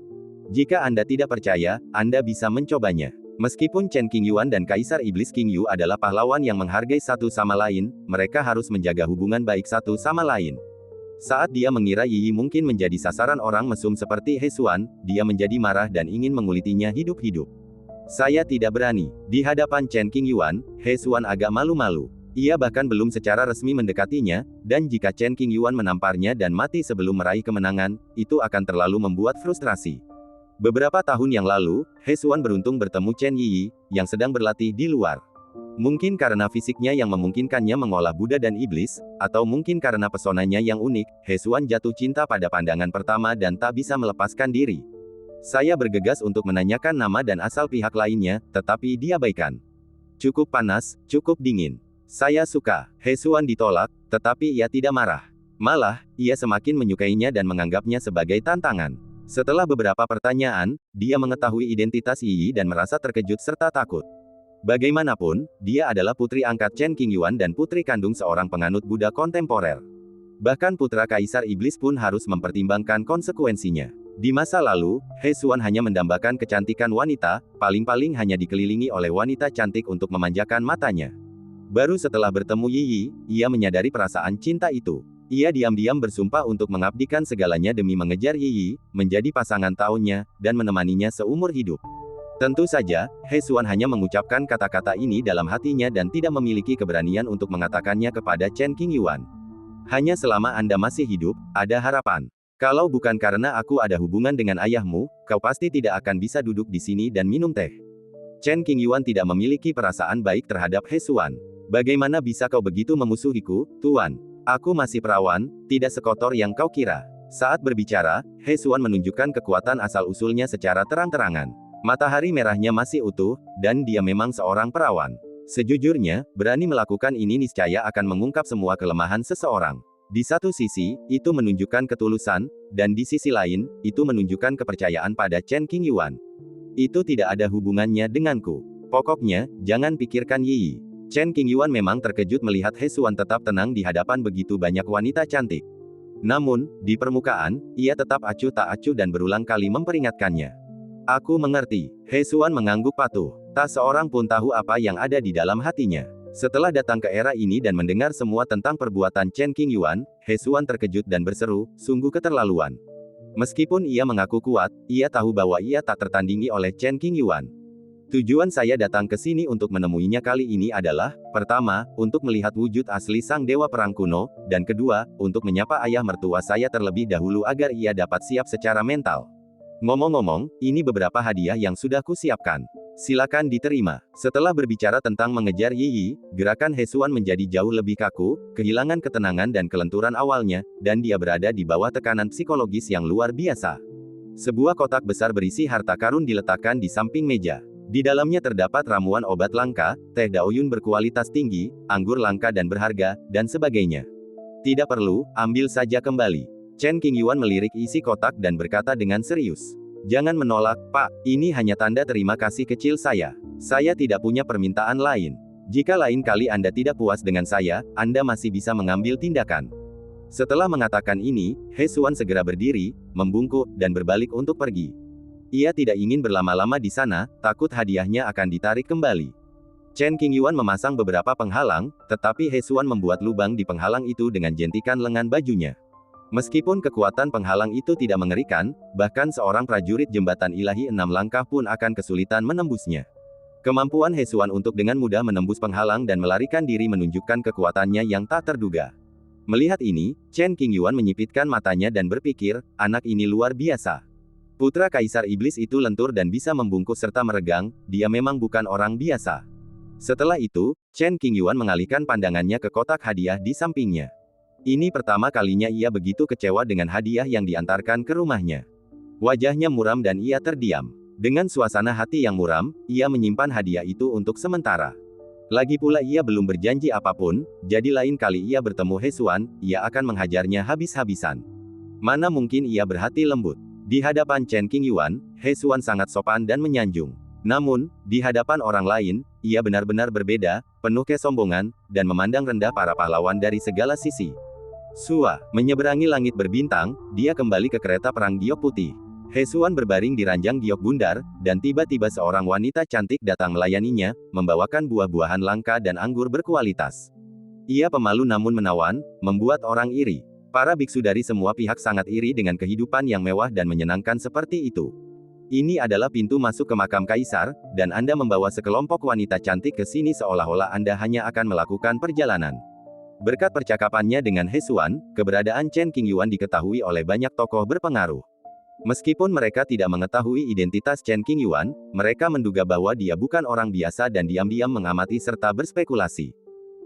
Jika Anda tidak percaya, Anda bisa mencobanya. Meskipun Chen Qingyuan dan Kaisar Iblis Qingyu adalah pahlawan yang menghargai satu sama lain, mereka harus menjaga hubungan baik satu sama lain. Saat dia mengira Yi mungkin menjadi sasaran orang mesum seperti He Xuan, dia menjadi marah dan ingin mengulitinya hidup-hidup. Saya tidak berani. Di hadapan Chen Qingyuan, He Xuan agak malu-malu. Ia bahkan belum secara resmi mendekatinya, dan jika Chen Qingyuan menamparnya dan mati sebelum meraih kemenangan, itu akan terlalu membuat frustrasi. Beberapa tahun yang lalu, He Xuan beruntung bertemu Chen Yi, yang sedang berlatih di luar. Mungkin karena fisiknya yang memungkinkannya mengolah Buddha dan Iblis, atau mungkin karena pesonanya yang unik, He Xuan jatuh cinta pada pandangan pertama dan tak bisa melepaskan diri. Saya bergegas untuk menanyakan nama dan asal pihak lainnya, tetapi diabaikan. Cukup panas, cukup dingin. Saya suka. He Xuan ditolak, tetapi ia tidak marah. Malah, ia semakin menyukainya dan menganggapnya sebagai tantangan. Setelah beberapa pertanyaan, dia mengetahui identitas Yi dan merasa terkejut serta takut. Bagaimanapun, dia adalah putri angkat Chen Qingyuan dan putri kandung seorang penganut Buddha kontemporer. Bahkan putra Kaisar Iblis pun harus mempertimbangkan konsekuensinya. Di masa lalu, He Xuan hanya mendambakan kecantikan wanita, paling-paling hanya dikelilingi oleh wanita cantik untuk memanjakan matanya. Baru setelah bertemu Yi, ia menyadari perasaan cinta itu. Ia diam-diam bersumpah untuk mengabdikan segalanya demi mengejar Yi, menjadi pasangan tahunnya, dan menemaninya seumur hidup. Tentu saja, He Xuan hanya mengucapkan kata-kata ini dalam hatinya dan tidak memiliki keberanian untuk mengatakannya kepada Chen Qingyuan. Hanya selama Anda masih hidup, ada harapan. Kalau bukan karena aku ada hubungan dengan ayahmu, kau pasti tidak akan bisa duduk di sini dan minum teh. Chen Qingyuan tidak memiliki perasaan baik terhadap He Xuan. Bagaimana bisa kau begitu memusuhiku, Tuan? Aku masih perawan, tidak sekotor yang kau kira. Saat berbicara, He Xuan menunjukkan kekuatan asal-usulnya secara terang-terangan. Matahari merahnya masih utuh, dan dia memang seorang perawan. Sejujurnya, berani melakukan ini niscaya akan mengungkap semua kelemahan seseorang. Di satu sisi, itu menunjukkan ketulusan, dan di sisi lain, itu menunjukkan kepercayaan pada Chen Qingyuan. Itu tidak ada hubungannya denganku. Pokoknya, jangan pikirkan Yi. Chen Qingyuan memang terkejut melihat He Xuan tetap tenang di hadapan begitu banyak wanita cantik. Namun, di permukaan, ia tetap acuh tak acuh dan berulang kali memperingatkannya. Aku mengerti. He Xuan mengangguk patuh. Tak seorang pun tahu apa yang ada di dalam hatinya. Setelah datang ke era ini dan mendengar semua tentang perbuatan Chen Qingyuan, He Xuan terkejut dan berseru, sungguh keterlaluan. Meskipun ia mengaku kuat, ia tahu bahwa ia tak tertandingi oleh Chen Qingyuan. Tujuan saya datang ke sini untuk menemuinya kali ini adalah, pertama, untuk melihat wujud asli sang dewa perang kuno, dan kedua, untuk menyapa ayah mertua saya terlebih dahulu agar ia dapat siap secara mental. Ngomong-ngomong, ini beberapa hadiah yang sudah kusiapkan. Silakan diterima. Setelah berbicara tentang mengejar Yi, gerakan He Xuan menjadi jauh lebih kaku, kehilangan ketenangan dan kelenturan awalnya, dan dia berada di bawah tekanan psikologis yang luar biasa. Sebuah kotak besar berisi harta karun diletakkan di samping meja. Di dalamnya terdapat ramuan obat langka, teh daoyun berkualitas tinggi, anggur langka dan berharga, dan sebagainya. Tidak perlu, ambil saja kembali. Chen Qingyuan melirik isi kotak dan berkata dengan serius. Jangan menolak, Pak, ini hanya tanda terima kasih kecil saya. Saya tidak punya permintaan lain. Jika lain kali Anda tidak puas dengan saya, Anda masih bisa mengambil tindakan. Setelah mengatakan ini, He Xuan segera berdiri, membungkuk, dan berbalik untuk pergi. Ia tidak ingin berlama-lama di sana, takut hadiahnya akan ditarik kembali. Chen Qingyuan memasang beberapa penghalang, tetapi He Xuan membuat lubang di penghalang itu dengan jentikan lengan bajunya. Meskipun kekuatan penghalang itu tidak mengerikan, bahkan seorang prajurit jembatan ilahi 6 langkah pun akan kesulitan menembusnya. Kemampuan He Xuan untuk dengan mudah menembus penghalang dan melarikan diri menunjukkan kekuatannya yang tak terduga. Melihat ini, Chen Qingyuan menyipitkan matanya dan berpikir, anak ini luar biasa. Putra Kaisar Iblis itu lentur dan bisa membungkuk serta meregang, dia memang bukan orang biasa. Setelah itu, Chen Qingyuan mengalihkan pandangannya ke kotak hadiah di sampingnya. Ini pertama kalinya ia begitu kecewa dengan hadiah yang diantarkan ke rumahnya. Wajahnya muram dan ia terdiam. Dengan suasana hati yang muram, ia menyimpan hadiah itu untuk sementara. Lagi pula ia belum berjanji apapun, jadi lain kali ia bertemu He Xuan, ia akan menghajarnya habis-habisan. Mana mungkin ia berhati lembut. Di hadapan Chen Qingyuan, He Xuan sangat sopan dan menyanjung. Namun, di hadapan orang lain, ia benar-benar berbeda, penuh kesombongan, dan memandang rendah para pahlawan dari segala sisi. Sua, menyeberangi langit berbintang, dia kembali ke kereta perang giok putih. He Xuan berbaring di ranjang giok bundar, dan tiba-tiba seorang wanita cantik datang melayaninya, membawakan buah-buahan langka dan anggur berkualitas. Ia pemalu namun menawan, membuat orang iri. Para biksu dari semua pihak sangat iri dengan kehidupan yang mewah dan menyenangkan seperti itu. Ini adalah pintu masuk ke makam kaisar, dan Anda membawa sekelompok wanita cantik ke sini seolah-olah Anda hanya akan melakukan perjalanan. Berkat percakapannya dengan He Xuan, keberadaan Chen Qingyuan diketahui oleh banyak tokoh berpengaruh. Meskipun mereka tidak mengetahui identitas Chen Qingyuan, mereka menduga bahwa dia bukan orang biasa dan diam-diam mengamati serta berspekulasi.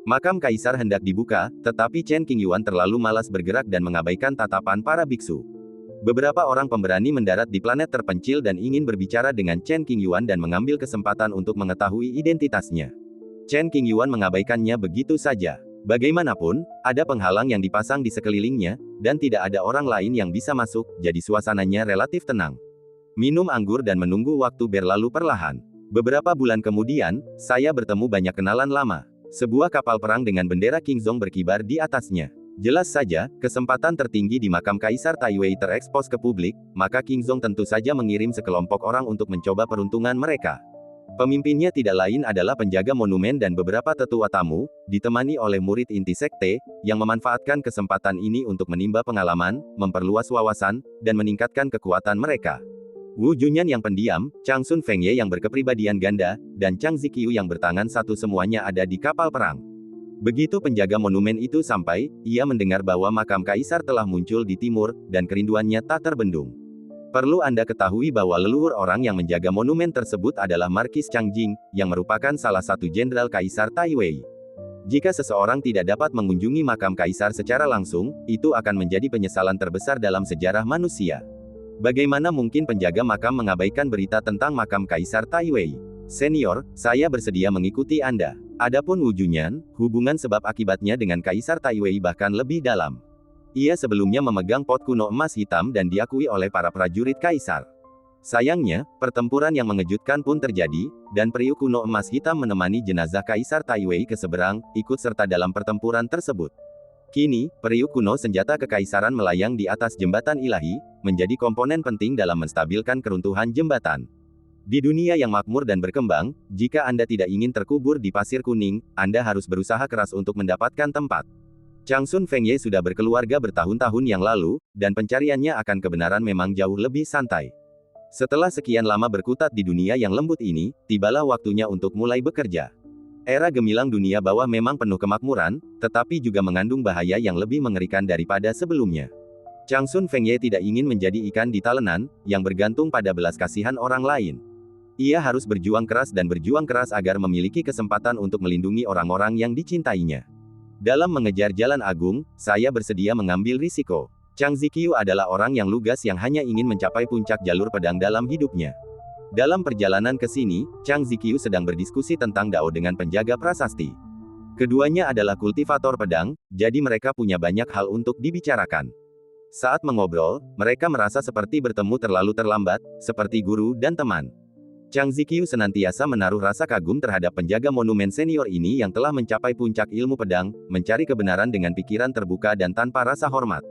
Makam kaisar hendak dibuka, tetapi Chen Qingyuan terlalu malas bergerak dan mengabaikan tatapan para biksu. Beberapa orang pemberani mendarat di planet terpencil dan ingin berbicara dengan Chen Qingyuan dan mengambil kesempatan untuk mengetahui identitasnya. Chen Qingyuan mengabaikannya begitu saja. Bagaimanapun, ada penghalang yang dipasang di sekelilingnya, dan tidak ada orang lain yang bisa masuk, jadi suasananya relatif tenang. Minum anggur dan menunggu waktu berlalu perlahan. Beberapa bulan kemudian, saya bertemu banyak kenalan lama. Sebuah kapal perang dengan bendera Qingzong berkibar di atasnya. Jelas saja, kesempatan tertinggi di makam Kaisar Taiwei terekspos ke publik, maka Qingzong tentu saja mengirim sekelompok orang untuk mencoba peruntungan mereka. Pemimpinnya tidak lain adalah penjaga monumen dan beberapa tetua tamu, ditemani oleh murid inti sekte, yang memanfaatkan kesempatan ini untuk menimba pengalaman, memperluas wawasan, dan meningkatkan kekuatan mereka. Wu Junyan yang pendiam, Chang Sun Fengye yang berkepribadian ganda, dan Chang Ziqiu yang bertangan satu semuanya ada di kapal perang. Begitu penjaga monumen itu sampai, ia mendengar bahwa makam kaisar telah muncul di timur, dan kerinduannya tak terbendung. Perlu Anda ketahui bahwa leluhur orang yang menjaga monumen tersebut adalah Markis Chang Jing, yang merupakan salah satu jenderal Kaisar Taiwei. Jika seseorang tidak dapat mengunjungi makam kaisar secara langsung, itu akan menjadi penyesalan terbesar dalam sejarah manusia. Bagaimana mungkin penjaga makam mengabaikan berita tentang makam Kaisar Taiwei? Senior, saya bersedia mengikuti Anda. Adapun Wu Junyan, hubungan sebab akibatnya dengan Kaisar Taiwei bahkan lebih dalam. Ia sebelumnya memegang pot kuno emas hitam dan diakui oleh para prajurit kaisar. Sayangnya, pertempuran yang mengejutkan pun terjadi, dan periuk kuno emas hitam menemani jenazah Kaisar Taiwei ke seberang, ikut serta dalam pertempuran tersebut. Kini, periuk kuno senjata kekaisaran melayang di atas jembatan ilahi, menjadi komponen penting dalam menstabilkan keruntuhan jembatan. Di dunia yang makmur dan berkembang, jika Anda tidak ingin terkubur di pasir kuning, Anda harus berusaha keras untuk mendapatkan tempat. Chang Sun Fengye sudah berkeluarga bertahun-tahun yang lalu, dan pencariannya akan kebenaran memang jauh lebih santai. Setelah sekian lama berkutat di dunia yang lembut ini, tibalah waktunya untuk mulai bekerja. Era gemilang dunia bawah memang penuh kemakmuran, tetapi juga mengandung bahaya yang lebih mengerikan daripada sebelumnya. Chang Sun Fengye tidak ingin menjadi ikan di talenan, yang bergantung pada belas kasihan orang lain. Ia harus berjuang keras dan berjuang keras agar memiliki kesempatan untuk melindungi orang-orang yang dicintainya. Dalam mengejar jalan agung, saya bersedia mengambil risiko. Chang Ziqiu adalah orang yang lugas yang hanya ingin mencapai puncak jalur pedang dalam hidupnya. Dalam perjalanan ke sini, Chang Ziqiu sedang berdiskusi tentang Dao dengan penjaga prasasti. Keduanya adalah kultivator pedang, jadi mereka punya banyak hal untuk dibicarakan. Saat mengobrol, mereka merasa seperti bertemu terlalu terlambat, seperti guru dan teman. Chang Ziqiu senantiasa menaruh rasa kagum terhadap penjaga monumen senior ini yang telah mencapai puncak ilmu pedang, mencari kebenaran dengan pikiran terbuka dan tanpa rasa hormat.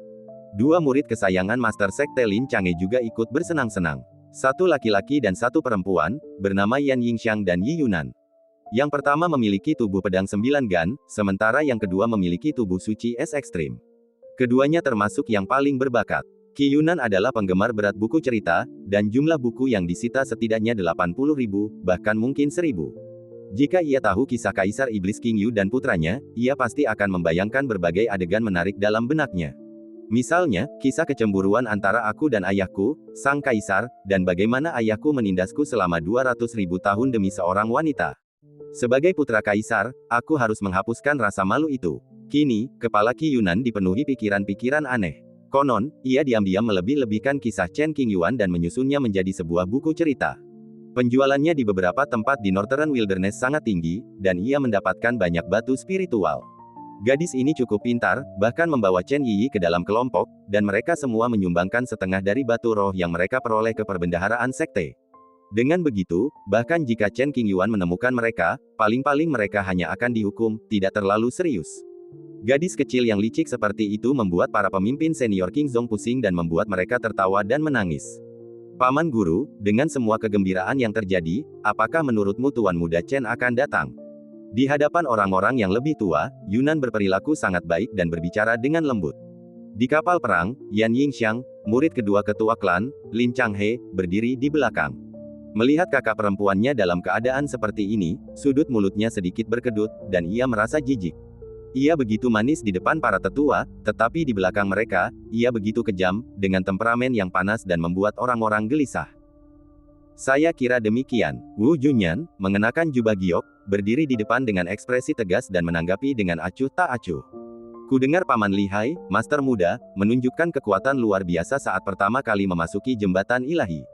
Dua murid kesayangan Master Sekte Lin Chang'e juga ikut bersenang-senang. Satu laki-laki dan satu perempuan, bernama Yan Yingxiang dan Yi Yunan. Yang pertama memiliki tubuh pedang 9 gan, sementara yang kedua memiliki tubuh suci es ekstrim. Keduanya termasuk yang paling berbakat. Qi Yunan adalah penggemar berat buku cerita, dan jumlah buku yang disita setidaknya 80.000, bahkan mungkin 1.000. Jika ia tahu kisah Kaisar Iblis King Yu dan putranya, ia pasti akan membayangkan berbagai adegan menarik dalam benaknya. Misalnya, kisah kecemburuan antara aku dan ayahku, sang kaisar, dan bagaimana ayahku menindasku selama 200.000 tahun demi seorang wanita. Sebagai putra kaisar, aku harus menghapuskan rasa malu itu. Kini, kepala Qi Yunan dipenuhi pikiran-pikiran aneh. Konon, ia diam-diam melebih-lebihkan kisah Chen Qingyuan dan menyusunnya menjadi sebuah buku cerita. Penjualannya di beberapa tempat di Northern Wilderness sangat tinggi, dan ia mendapatkan banyak batu spiritual. Gadis ini cukup pintar, bahkan membawa Chen Yiyi ke dalam kelompok, dan mereka semua menyumbangkan setengah dari batu roh yang mereka peroleh ke perbendaharaan sekte. Dengan begitu, bahkan jika Chen Qingyuan menemukan mereka, paling-paling mereka hanya akan dihukum, tidak terlalu serius. Gadis kecil yang licik seperti itu membuat para pemimpin senior Qingzong pusing dan membuat mereka tertawa dan menangis. Paman Guru, dengan semua kegembiraan yang terjadi, apakah menurutmu Tuan Muda Chen akan datang? Di hadapan orang-orang yang lebih tua, Yunan berperilaku sangat baik dan berbicara dengan lembut. Di kapal perang, Yan Yingxiang, murid kedua ketua klan, Lin Chang'e, berdiri di belakang. Melihat kakak perempuannya dalam keadaan seperti ini, sudut mulutnya sedikit berkedut, dan ia merasa jijik. Ia begitu manis di depan para tetua, tetapi di belakang mereka, ia begitu kejam, dengan temperamen yang panas dan membuat orang-orang gelisah. Saya kira demikian. Wu Junyan, mengenakan jubah giok, berdiri di depan dengan ekspresi tegas dan menanggapi dengan acuh tak acuh. Kudengar Paman Lihai, Master Muda, menunjukkan kekuatan luar biasa saat pertama kali memasuki jembatan ilahi.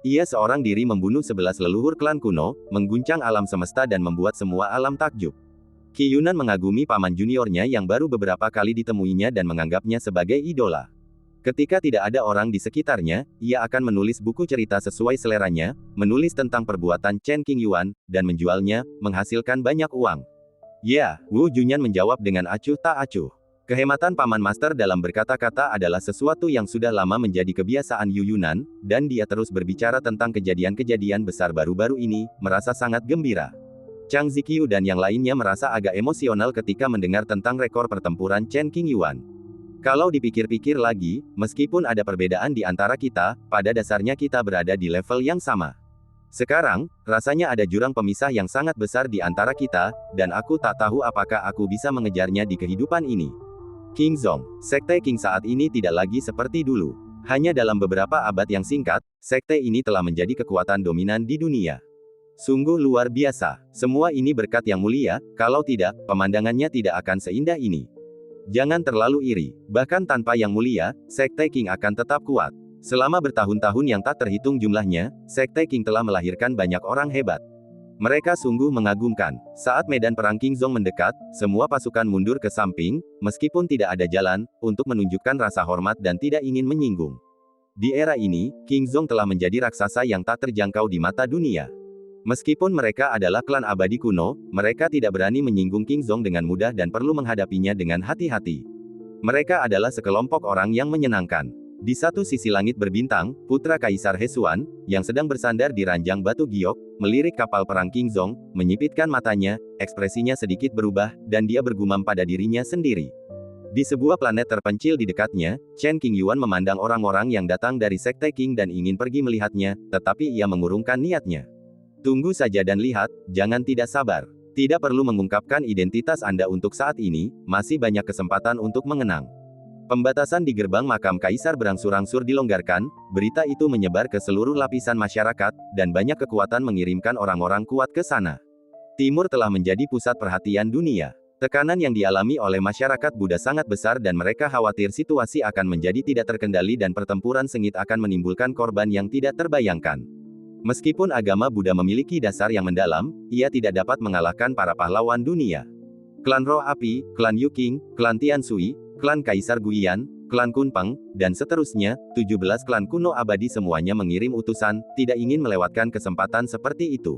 Ia seorang diri membunuh 11 leluhur klan kuno, mengguncang alam semesta dan membuat semua alam takjub. Qi Yunan mengagumi paman juniornya yang baru beberapa kali ditemuinya dan menganggapnya sebagai idola. Ketika tidak ada orang di sekitarnya, ia akan menulis buku cerita sesuai seleranya, menulis tentang perbuatan Chen Qingyuan, dan menjualnya, menghasilkan banyak uang. Ya, Wu Junyan menjawab dengan acuh tak acuh. Kehematan Paman Master dalam berkata-kata adalah sesuatu yang sudah lama menjadi kebiasaan Yu Yunan, dan dia terus berbicara tentang kejadian-kejadian besar baru-baru ini, merasa sangat gembira. Chang Ziqiu dan yang lainnya merasa agak emosional ketika mendengar tentang rekor pertempuran Chen Qingyuan. Kalau dipikir-pikir lagi, meskipun ada perbedaan di antara kita, pada dasarnya kita berada di level yang sama. Sekarang, rasanya ada jurang pemisah yang sangat besar di antara kita, dan aku tak tahu apakah aku bisa mengejarnya di kehidupan ini. Qingzong, Sekte Qing saat ini tidak lagi seperti dulu. Hanya dalam beberapa abad yang singkat, sekte ini telah menjadi kekuatan dominan di dunia. Sungguh luar biasa. Semua ini berkat yang mulia, kalau tidak, pemandangannya tidak akan seindah ini. Jangan terlalu iri. Bahkan tanpa yang mulia, Sekte Qing akan tetap kuat. Selama bertahun-tahun yang tak terhitung jumlahnya, Sekte Qing telah melahirkan banyak orang hebat. Mereka sungguh mengagumkan. Saat medan perang Qingzong mendekat, semua pasukan mundur ke samping, meskipun tidak ada jalan, untuk menunjukkan rasa hormat dan tidak ingin menyinggung. Di era ini, Qingzong telah menjadi raksasa yang tak terjangkau di mata dunia. Meskipun mereka adalah klan abadi kuno, mereka tidak berani menyinggung Qingzong dengan mudah dan perlu menghadapinya dengan hati-hati. Mereka adalah sekelompok orang yang menyenangkan. Di satu sisi langit berbintang, putra Kaisar Hesuan, yang sedang bersandar di ranjang batu giok, melirik kapal perang Qingzong, menyipitkan matanya, ekspresinya sedikit berubah, dan dia bergumam pada dirinya sendiri. Di sebuah planet terpencil di dekatnya, Chen Qingyuan memandang orang-orang yang datang dari Sekte Qing dan ingin pergi melihatnya, tetapi ia mengurungkan niatnya. Tunggu saja dan lihat, jangan tidak sabar. Tidak perlu mengungkapkan identitas Anda untuk saat ini, masih banyak kesempatan untuk mengenang. Pembatasan di gerbang makam kaisar berangsur-angsur dilonggarkan, berita itu menyebar ke seluruh lapisan masyarakat, dan banyak kekuatan mengirimkan orang-orang kuat ke sana. Timur telah menjadi pusat perhatian dunia. Tekanan yang dialami oleh masyarakat Buddha sangat besar dan mereka khawatir situasi akan menjadi tidak terkendali dan pertempuran sengit akan menimbulkan korban yang tidak terbayangkan. Meskipun agama Buddha memiliki dasar yang mendalam, ia tidak dapat mengalahkan para pahlawan dunia. Klan Roh Api, Klan Yuking, Klan Tianshui, Klan Kaisar Guiyan, klan Kunpeng, dan seterusnya, 17 klan kuno abadi semuanya mengirim utusan, tidak ingin melewatkan kesempatan seperti itu.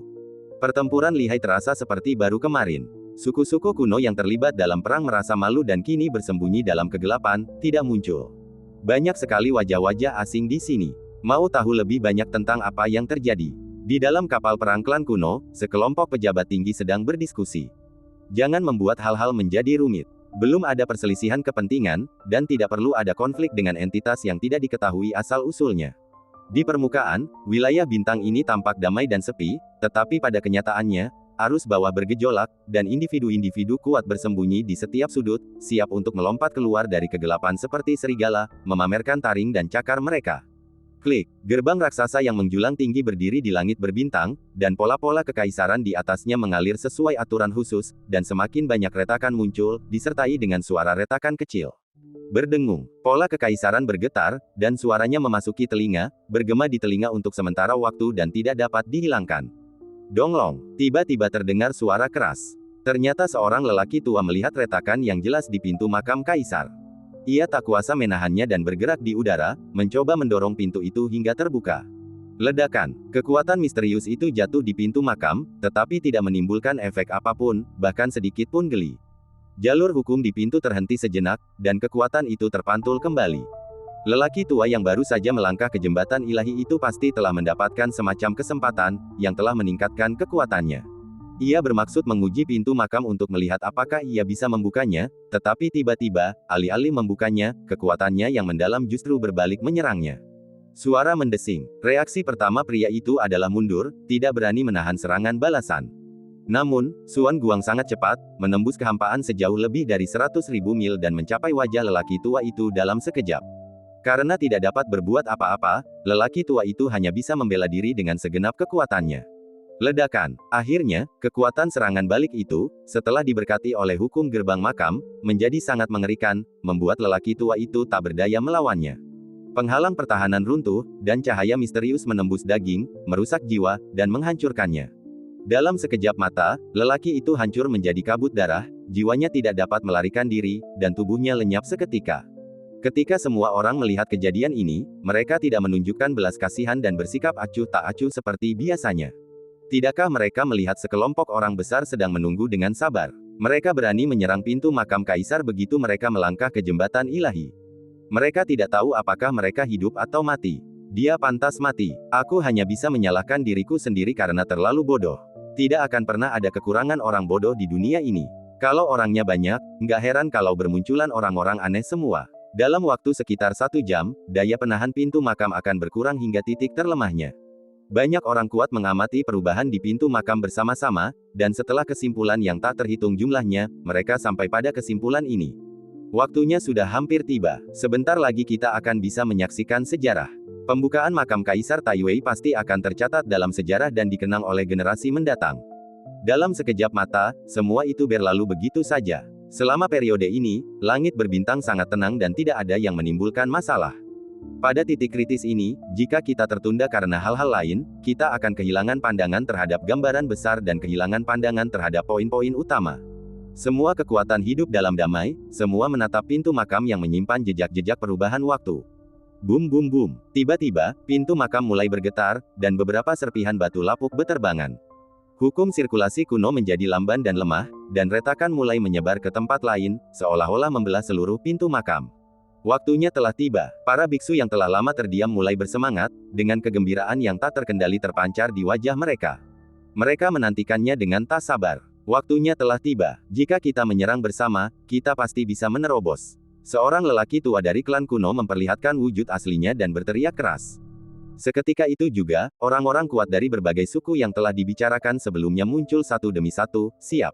Pertempuran lihai terasa seperti baru kemarin. Suku-suku kuno yang terlibat dalam perang merasa malu dan kini bersembunyi dalam kegelapan, tidak muncul. Banyak sekali wajah-wajah asing di sini. Mau tahu lebih banyak tentang apa yang terjadi? Di dalam kapal perang klan kuno, sekelompok pejabat tinggi sedang berdiskusi. Jangan membuat hal-hal menjadi rumit. Belum ada perselisihan kepentingan, dan tidak perlu ada konflik dengan entitas yang tidak diketahui asal-usulnya. Di permukaan, wilayah bintang ini tampak damai dan sepi, tetapi pada kenyataannya, arus bawah bergejolak, dan individu-individu kuat bersembunyi di setiap sudut, siap untuk melompat keluar dari kegelapan seperti serigala, memamerkan taring dan cakar mereka. Klik, gerbang raksasa yang menjulang tinggi berdiri di langit berbintang, dan pola-pola kekaisaran di atasnya mengalir sesuai aturan khusus, dan semakin banyak retakan muncul, disertai dengan suara retakan kecil. Berdengung, pola kekaisaran bergetar, dan suaranya memasuki telinga, bergema di telinga untuk sementara waktu dan tidak dapat dihilangkan. Donglong, tiba-tiba terdengar suara keras. Ternyata seorang lelaki tua melihat retakan yang jelas di pintu makam kaisar. Ia tak kuasa menahannya dan bergerak di udara, mencoba mendorong pintu itu hingga terbuka. Ledakan, kekuatan misterius itu jatuh di pintu makam, tetapi tidak menimbulkan efek apapun, bahkan sedikit pun geli. Jalur hukum di pintu terhenti sejenak, dan kekuatan itu terpantul kembali. Lelaki tua yang baru saja melangkah ke jembatan ilahi itu pasti telah mendapatkan semacam kesempatan, yang telah meningkatkan kekuatannya. Ia bermaksud menguji pintu makam untuk melihat apakah ia bisa membukanya, tetapi tiba-tiba, alih-alih membukanya, kekuatannya yang mendalam justru berbalik menyerangnya. Suara mendesing. Reaksi pertama pria itu adalah mundur, tidak berani menahan serangan balasan. Namun, Suan Guang sangat cepat, menembus kehampaan sejauh lebih dari 100.000 mil dan mencapai wajah lelaki tua itu dalam sekejap. Karena tidak dapat berbuat apa-apa, lelaki tua itu hanya bisa membela diri dengan segenap kekuatannya. Ledakan. Akhirnya, kekuatan serangan balik itu, setelah diberkati oleh hukum gerbang makam, menjadi sangat mengerikan, membuat lelaki tua itu tak berdaya melawannya. Penghalang pertahanan runtuh, dan cahaya misterius menembus daging, merusak jiwa, dan menghancurkannya. Dalam sekejap mata, lelaki itu hancur menjadi kabut darah, jiwanya tidak dapat melarikan diri, dan tubuhnya lenyap seketika. Ketika semua orang melihat kejadian ini, mereka tidak menunjukkan belas kasihan dan bersikap acuh tak acuh seperti biasanya. Tidakkah mereka melihat sekelompok orang besar sedang menunggu dengan sabar? Mereka berani menyerang pintu makam kaisar begitu mereka melangkah ke jembatan ilahi. Mereka tidak tahu apakah mereka hidup atau mati. Dia pantas mati. Aku hanya bisa menyalahkan diriku sendiri karena terlalu bodoh. Tidak akan pernah ada kekurangan orang bodoh di dunia ini. Kalau orangnya banyak, nggak heran kalau bermunculan orang-orang aneh semua. Dalam waktu sekitar 1 jam, daya penahan pintu makam akan berkurang hingga titik terlemahnya. Banyak orang kuat mengamati perubahan di pintu makam bersama-sama, dan setelah kesimpulan yang tak terhitung jumlahnya, mereka sampai pada kesimpulan ini. Waktunya sudah hampir tiba. Sebentar lagi kita akan bisa menyaksikan sejarah. Pembukaan makam Kaisar Taiwei pasti akan tercatat dalam sejarah dan dikenang oleh generasi mendatang. Dalam sekejap mata, semua itu berlalu begitu saja. Selama periode ini, langit berbintang sangat tenang dan tidak ada yang menimbulkan masalah. Pada titik kritis ini, jika kita tertunda karena hal-hal lain, kita akan kehilangan pandangan terhadap gambaran besar dan kehilangan pandangan terhadap poin-poin utama. Semua kekuatan hidup dalam damai, semua menatap pintu makam yang menyimpan jejak-jejak perubahan waktu. Bum bum bum. Tiba-tiba, pintu makam mulai bergetar, dan beberapa serpihan batu lapuk beterbangan. Hukum sirkulasi kuno menjadi lamban dan lemah, dan retakan mulai menyebar ke tempat lain, seolah-olah membelah seluruh pintu makam. Waktunya telah tiba. Para biksu yang telah lama terdiam mulai bersemangat, dengan kegembiraan yang tak terkendali terpancar di wajah mereka. Mereka menantikannya dengan tak sabar. Waktunya telah tiba. Jika kita menyerang bersama, kita pasti bisa menerobos. Seorang lelaki tua dari klan kuno memperlihatkan wujud aslinya dan berteriak keras. Seketika itu juga, orang-orang kuat dari berbagai suku yang telah dibicarakan sebelumnya muncul satu demi satu, siap.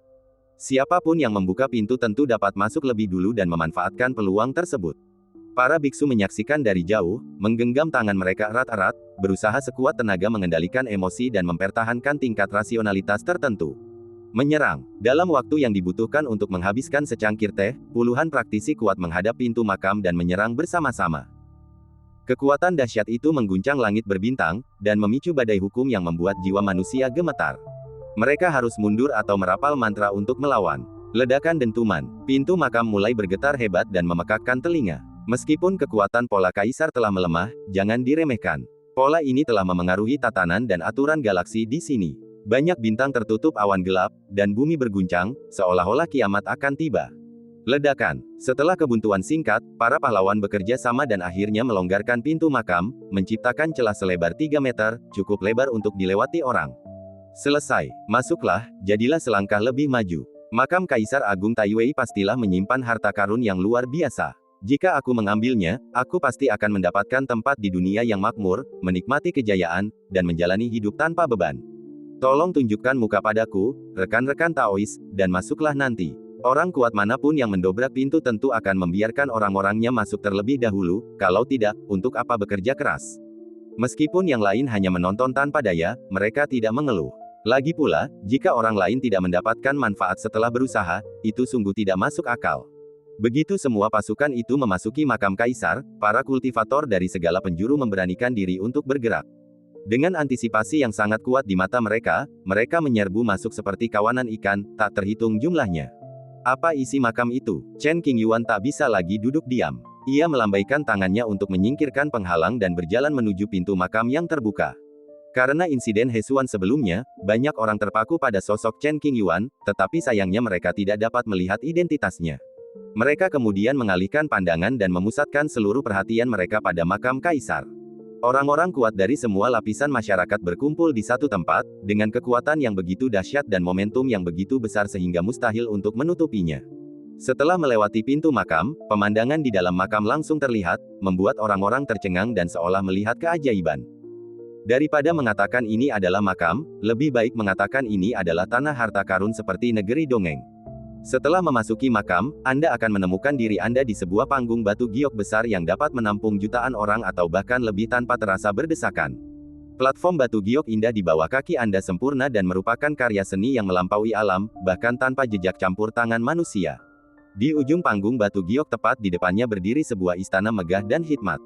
Siapapun yang membuka pintu tentu dapat masuk lebih dulu dan memanfaatkan peluang tersebut. Para biksu menyaksikan dari jauh, menggenggam tangan mereka erat-erat, berusaha sekuat tenaga mengendalikan emosi dan mempertahankan tingkat rasionalitas tertentu. Menyerang. Dalam waktu yang dibutuhkan untuk menghabiskan secangkir teh, puluhan praktisi kuat menghadap pintu makam dan menyerang bersama-sama. Kekuatan dahsyat itu mengguncang langit berbintang, dan memicu badai hukum yang membuat jiwa manusia gemetar. Mereka harus mundur atau merapal mantra untuk melawan. Ledakan dentuman. Pintu makam mulai bergetar hebat dan memekakkan telinga. Meskipun kekuatan pola kaisar telah melemah, jangan diremehkan. Pola ini telah memengaruhi tatanan dan aturan galaksi di sini. Banyak bintang tertutup awan gelap, dan bumi berguncang, seolah-olah kiamat akan tiba. Ledakan. Setelah kebuntuan singkat, para pahlawan bekerja sama dan akhirnya melonggarkan pintu makam, menciptakan celah selebar 3 meter, cukup lebar untuk dilewati orang. Selesai. Masuklah, jadilah selangkah lebih maju. Makam Kaisar Agung Taiwei pastilah menyimpan harta karun yang luar biasa. Jika aku mengambilnya, aku pasti akan mendapatkan tempat di dunia yang makmur, menikmati kejayaan, dan menjalani hidup tanpa beban. Tolong tunjukkan muka padaku, rekan-rekan Taois, dan masuklah nanti. Orang kuat manapun yang mendobrak pintu tentu akan membiarkan orang-orangnya masuk terlebih dahulu, kalau tidak, untuk apa bekerja keras. Meskipun yang lain hanya menonton tanpa daya, mereka tidak mengeluh. Lagi pula, jika orang lain tidak mendapatkan manfaat setelah berusaha, itu sungguh tidak masuk akal. Begitu semua pasukan itu memasuki makam kaisar, para kultivator dari segala penjuru memberanikan diri untuk bergerak. Dengan antisipasi yang sangat kuat di mata mereka, mereka menyerbu masuk seperti kawanan ikan, tak terhitung jumlahnya. Apa isi makam itu? Chen Qingyuan tak bisa lagi duduk diam. Ia melambaikan tangannya untuk menyingkirkan penghalang dan berjalan menuju pintu makam yang terbuka. Karena insiden Hesuan sebelumnya, banyak orang terpaku pada sosok Chen Qingyuan, tetapi sayangnya mereka tidak dapat melihat identitasnya. Mereka kemudian mengalihkan pandangan dan memusatkan seluruh perhatian mereka pada makam kaisar. Orang-orang kuat dari semua lapisan masyarakat berkumpul di satu tempat, dengan kekuatan yang begitu dahsyat dan momentum yang begitu besar sehingga mustahil untuk menutupinya. Setelah melewati pintu makam, pemandangan di dalam makam langsung terlihat, membuat orang-orang tercengang dan seolah melihat keajaiban. Daripada mengatakan ini adalah makam, lebih baik mengatakan ini adalah tanah harta karun seperti negeri dongeng. Setelah memasuki makam, Anda akan menemukan diri Anda di sebuah panggung batu giok besar yang dapat menampung jutaan orang atau bahkan lebih tanpa terasa berdesakan. Platform batu giok indah di bawah kaki Anda sempurna dan merupakan karya seni yang melampaui alam, bahkan tanpa jejak campur tangan manusia. Di ujung panggung batu giok tepat di depannya berdiri sebuah istana megah dan hikmat.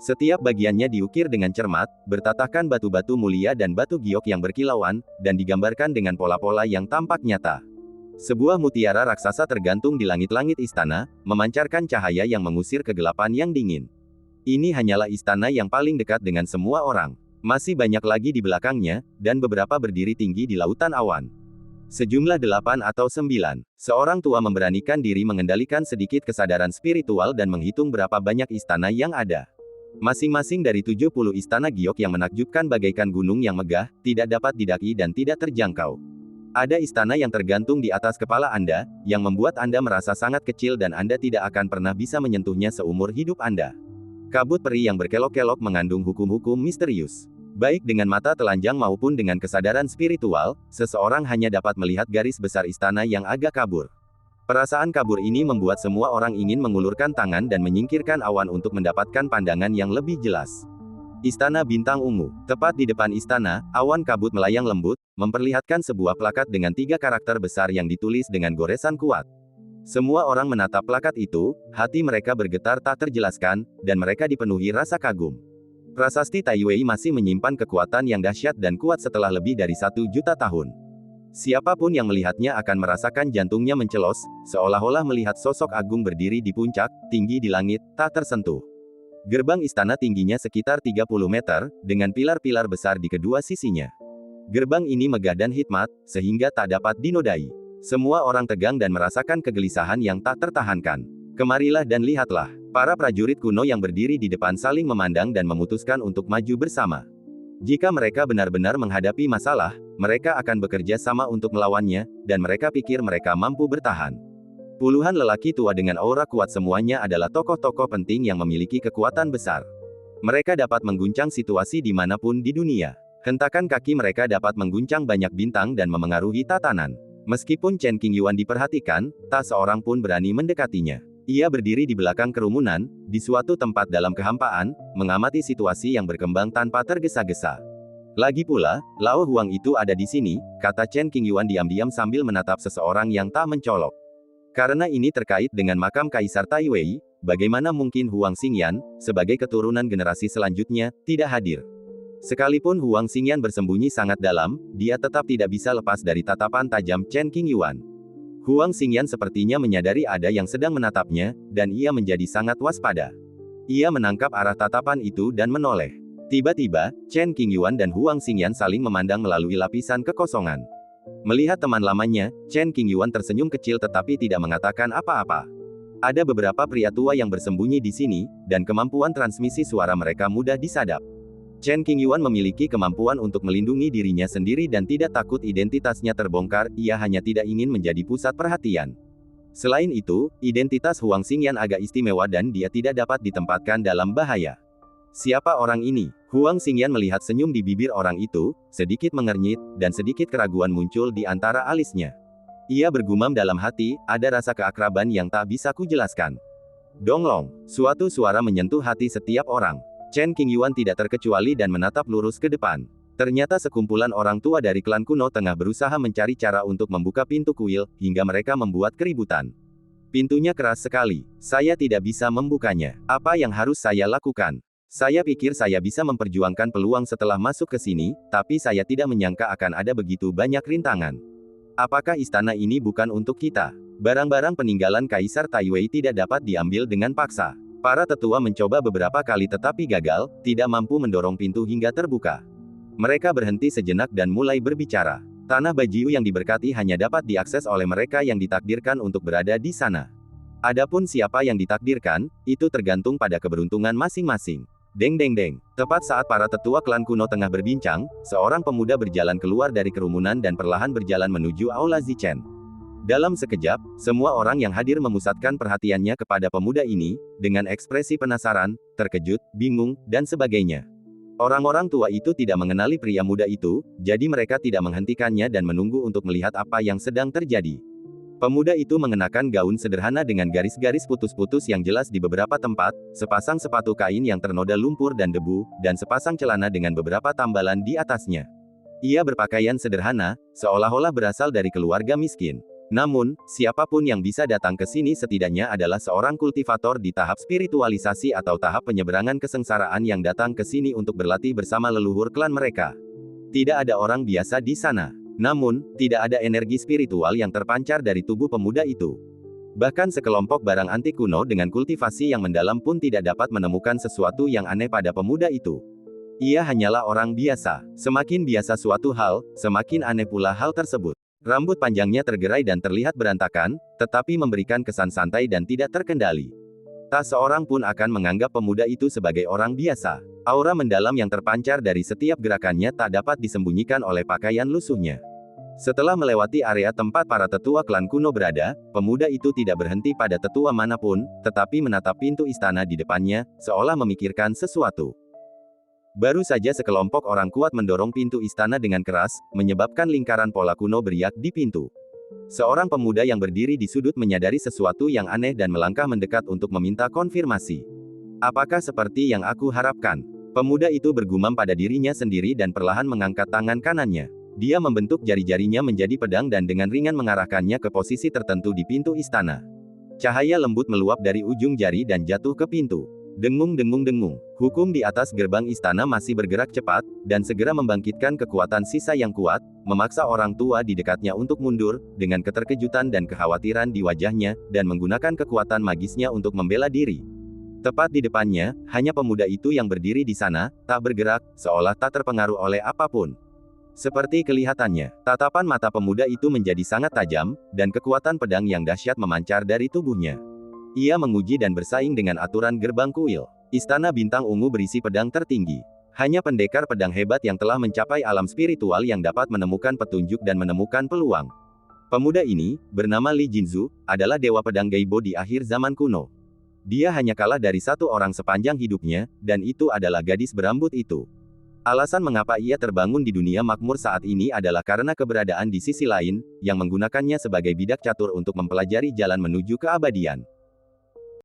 Setiap bagiannya diukir dengan cermat, bertatahkan batu-batu mulia dan batu giok yang berkilauan, dan digambarkan dengan pola-pola yang tampak nyata. Sebuah mutiara raksasa tergantung di langit-langit istana, memancarkan cahaya yang mengusir kegelapan yang dingin. Ini hanyalah istana yang paling dekat dengan semua orang. Masih banyak lagi di belakangnya, dan beberapa berdiri tinggi di lautan awan. Sejumlah 8 atau 9. Seorang tua memberanikan diri mengendalikan sedikit kesadaran spiritual dan menghitung berapa banyak istana yang ada. Masing-masing dari 70 istana giok yang menakjubkan bagaikan gunung yang megah, tidak dapat didaki dan tidak terjangkau. Ada istana yang tergantung di atas kepala Anda, yang membuat Anda merasa sangat kecil dan Anda tidak akan pernah bisa menyentuhnya seumur hidup Anda. Kabut peri yang berkelok-kelok mengandung hukum-hukum misterius. Baik dengan mata telanjang maupun dengan kesadaran spiritual, seseorang hanya dapat melihat garis besar istana yang agak kabur. Perasaan kabur ini membuat semua orang ingin mengulurkan tangan dan menyingkirkan awan untuk mendapatkan pandangan yang lebih jelas. Istana Bintang Ungu. Tepat di depan istana, awan kabut melayang lembut, memperlihatkan sebuah plakat dengan 3 karakter besar yang ditulis dengan goresan kuat. Semua orang menatap plakat itu, hati mereka bergetar tak terjelaskan, dan mereka dipenuhi rasa kagum. Prasasti Taiwei masih menyimpan kekuatan yang dahsyat dan kuat setelah lebih dari 1 juta tahun. Siapapun yang melihatnya akan merasakan jantungnya mencelos, seolah-olah melihat sosok agung berdiri di puncak, tinggi di langit, tak tersentuh. Gerbang istana tingginya sekitar 30 meter, dengan pilar-pilar besar di kedua sisinya. Gerbang ini megah dan hikmat, sehingga tak dapat dinodai. Semua orang tegang dan merasakan kegelisahan yang tak tertahankan. Kemarilah dan lihatlah. Para prajurit kuno yang berdiri di depan saling memandang dan memutuskan untuk maju bersama. Jika mereka benar-benar menghadapi masalah, mereka akan bekerja sama untuk melawannya, dan mereka pikir mereka mampu bertahan. Puluhan lelaki tua dengan aura kuat semuanya adalah tokoh-tokoh penting yang memiliki kekuatan besar. Mereka dapat mengguncang situasi dimanapun di dunia. Hentakan kaki mereka dapat mengguncang banyak bintang dan memengaruhi tatanan. Meskipun Chen Qingyuan diperhatikan, tak seorang pun berani mendekatinya. Ia berdiri di belakang kerumunan, di suatu tempat dalam kehampaan, mengamati situasi yang berkembang tanpa tergesa-gesa. Lagi pula, Lao Huang itu ada di sini, kata Chen Qingyuan diam-diam sambil menatap seseorang yang tak mencolok. Karena ini terkait dengan makam Kaisar Taiwei, bagaimana mungkin Huang Xingyan, sebagai keturunan generasi selanjutnya, tidak hadir? Sekalipun Huang Xingyan bersembunyi sangat dalam, dia tetap tidak bisa lepas dari tatapan tajam Chen Qingyuan. Huang Xingyan sepertinya menyadari ada yang sedang menatapnya, dan ia menjadi sangat waspada. Ia menangkap arah tatapan itu dan menoleh. Tiba-tiba, Chen Qingyuan dan Huang Xingyan saling memandang melalui lapisan kekosongan. Melihat teman lamanya, Chen Qingyuan tersenyum kecil tetapi tidak mengatakan apa-apa. Ada beberapa pria tua yang bersembunyi di sini, dan kemampuan transmisi suara mereka mudah disadap. Chen Qingyuan memiliki kemampuan untuk melindungi dirinya sendiri dan tidak takut identitasnya terbongkar, ia hanya tidak ingin menjadi pusat perhatian. Selain itu, identitas Huang Xingyan agak istimewa dan dia tidak dapat ditempatkan dalam bahaya. Siapa orang ini? Huang Xingyan melihat senyum di bibir orang itu, sedikit mengernyit, dan sedikit keraguan muncul di antara alisnya. Ia bergumam dalam hati, ada rasa keakraban yang tak bisa kujelaskan. Donglong, suatu suara menyentuh hati setiap orang. Chen Qingyuan tidak terkecuali dan menatap lurus ke depan. Ternyata sekumpulan orang tua dari klan kuno tengah berusaha mencari cara untuk membuka pintu kuil, hingga mereka membuat keributan. Pintunya keras sekali. Saya tidak bisa membukanya. Apa yang harus saya lakukan? Saya pikir saya bisa memperjuangkan peluang setelah masuk ke sini, tapi saya tidak menyangka akan ada begitu banyak rintangan. Apakah istana ini bukan untuk kita? Barang-barang peninggalan Kaisar Taiwei tidak dapat diambil dengan paksa. Para tetua mencoba beberapa kali tetapi gagal, tidak mampu mendorong pintu hingga terbuka. Mereka berhenti sejenak dan mulai berbicara. Tanah Bajiu yang diberkati hanya dapat diakses oleh mereka yang ditakdirkan untuk berada di sana. Adapun siapa yang ditakdirkan, itu tergantung pada keberuntungan masing-masing. Deng deng deng. Tepat saat para tetua klan kuno tengah berbincang, seorang pemuda berjalan keluar dari kerumunan dan perlahan berjalan menuju Aula Zichen. Dalam sekejap, semua orang yang hadir memusatkan perhatiannya kepada pemuda ini, dengan ekspresi penasaran, terkejut, bingung, dan sebagainya. Orang-orang tua itu tidak mengenali pria muda itu, jadi mereka tidak menghentikannya dan menunggu untuk melihat apa yang sedang terjadi. Pemuda itu mengenakan gaun sederhana dengan garis-garis putus-putus yang jelas di beberapa tempat, sepasang sepatu kain yang ternoda lumpur dan debu, dan sepasang celana dengan beberapa tambalan di atasnya. Ia berpakaian sederhana, seolah-olah berasal dari keluarga miskin. Namun, siapapun yang bisa datang ke sini setidaknya adalah seorang kultivator di tahap spiritualisasi atau tahap penyeberangan kesengsaraan yang datang ke sini untuk berlatih bersama leluhur klan mereka. Tidak ada orang biasa di sana. Namun, tidak ada energi spiritual yang terpancar dari tubuh pemuda itu. Bahkan sekelompok barang antik kuno dengan kultivasi yang mendalam pun tidak dapat menemukan sesuatu yang aneh pada pemuda itu. Ia hanyalah orang biasa. Semakin biasa suatu hal, semakin aneh pula hal tersebut. Rambut panjangnya tergerai dan terlihat berantakan, tetapi memberikan kesan santai dan tidak terkendali. Tak seorang pun akan menganggap pemuda itu sebagai orang biasa. Aura mendalam yang terpancar dari setiap gerakannya tak dapat disembunyikan oleh pakaian lusuhnya. Setelah melewati area tempat para tetua klan kuno berada, pemuda itu tidak berhenti pada tetua manapun, tetapi menatap pintu istana di depannya, seolah memikirkan sesuatu. Baru saja sekelompok orang kuat mendorong pintu istana dengan keras, menyebabkan lingkaran pola kuno beriak di pintu. Seorang pemuda yang berdiri di sudut menyadari sesuatu yang aneh dan melangkah mendekat untuk meminta konfirmasi. Apakah seperti yang aku harapkan? Pemuda itu bergumam pada dirinya sendiri dan perlahan mengangkat tangan kanannya. Dia membentuk jari-jarinya menjadi pedang dan dengan ringan mengarahkannya ke posisi tertentu di pintu istana. Cahaya lembut meluap dari ujung jari dan jatuh ke pintu. Dengung dengung dengung. Hukum di atas gerbang istana masih bergerak cepat, dan segera membangkitkan kekuatan sisa yang kuat, memaksa orang tua di dekatnya untuk mundur, dengan keterkejutan dan kekhawatiran di wajahnya, dan menggunakan kekuatan magisnya untuk membela diri. Tepat di depannya, hanya pemuda itu yang berdiri di sana, tak bergerak, seolah tak terpengaruh oleh apapun. Seperti kelihatannya, tatapan mata pemuda itu menjadi sangat tajam, dan kekuatan pedang yang dahsyat memancar dari tubuhnya. Ia menguji dan bersaing dengan aturan gerbang kuil. Istana bintang ungu berisi pedang tertinggi. Hanya pendekar pedang hebat yang telah mencapai alam spiritual yang dapat menemukan petunjuk dan menemukan peluang. Pemuda ini, bernama Li Jinzu, adalah dewa pedang Gaibo di akhir zaman kuno. Dia hanya kalah dari satu orang sepanjang hidupnya, dan itu adalah gadis berambut itu. Alasan mengapa ia terbangun di dunia makmur saat ini adalah karena keberadaan di sisi lain, yang menggunakannya sebagai bidak catur untuk mempelajari jalan menuju keabadian.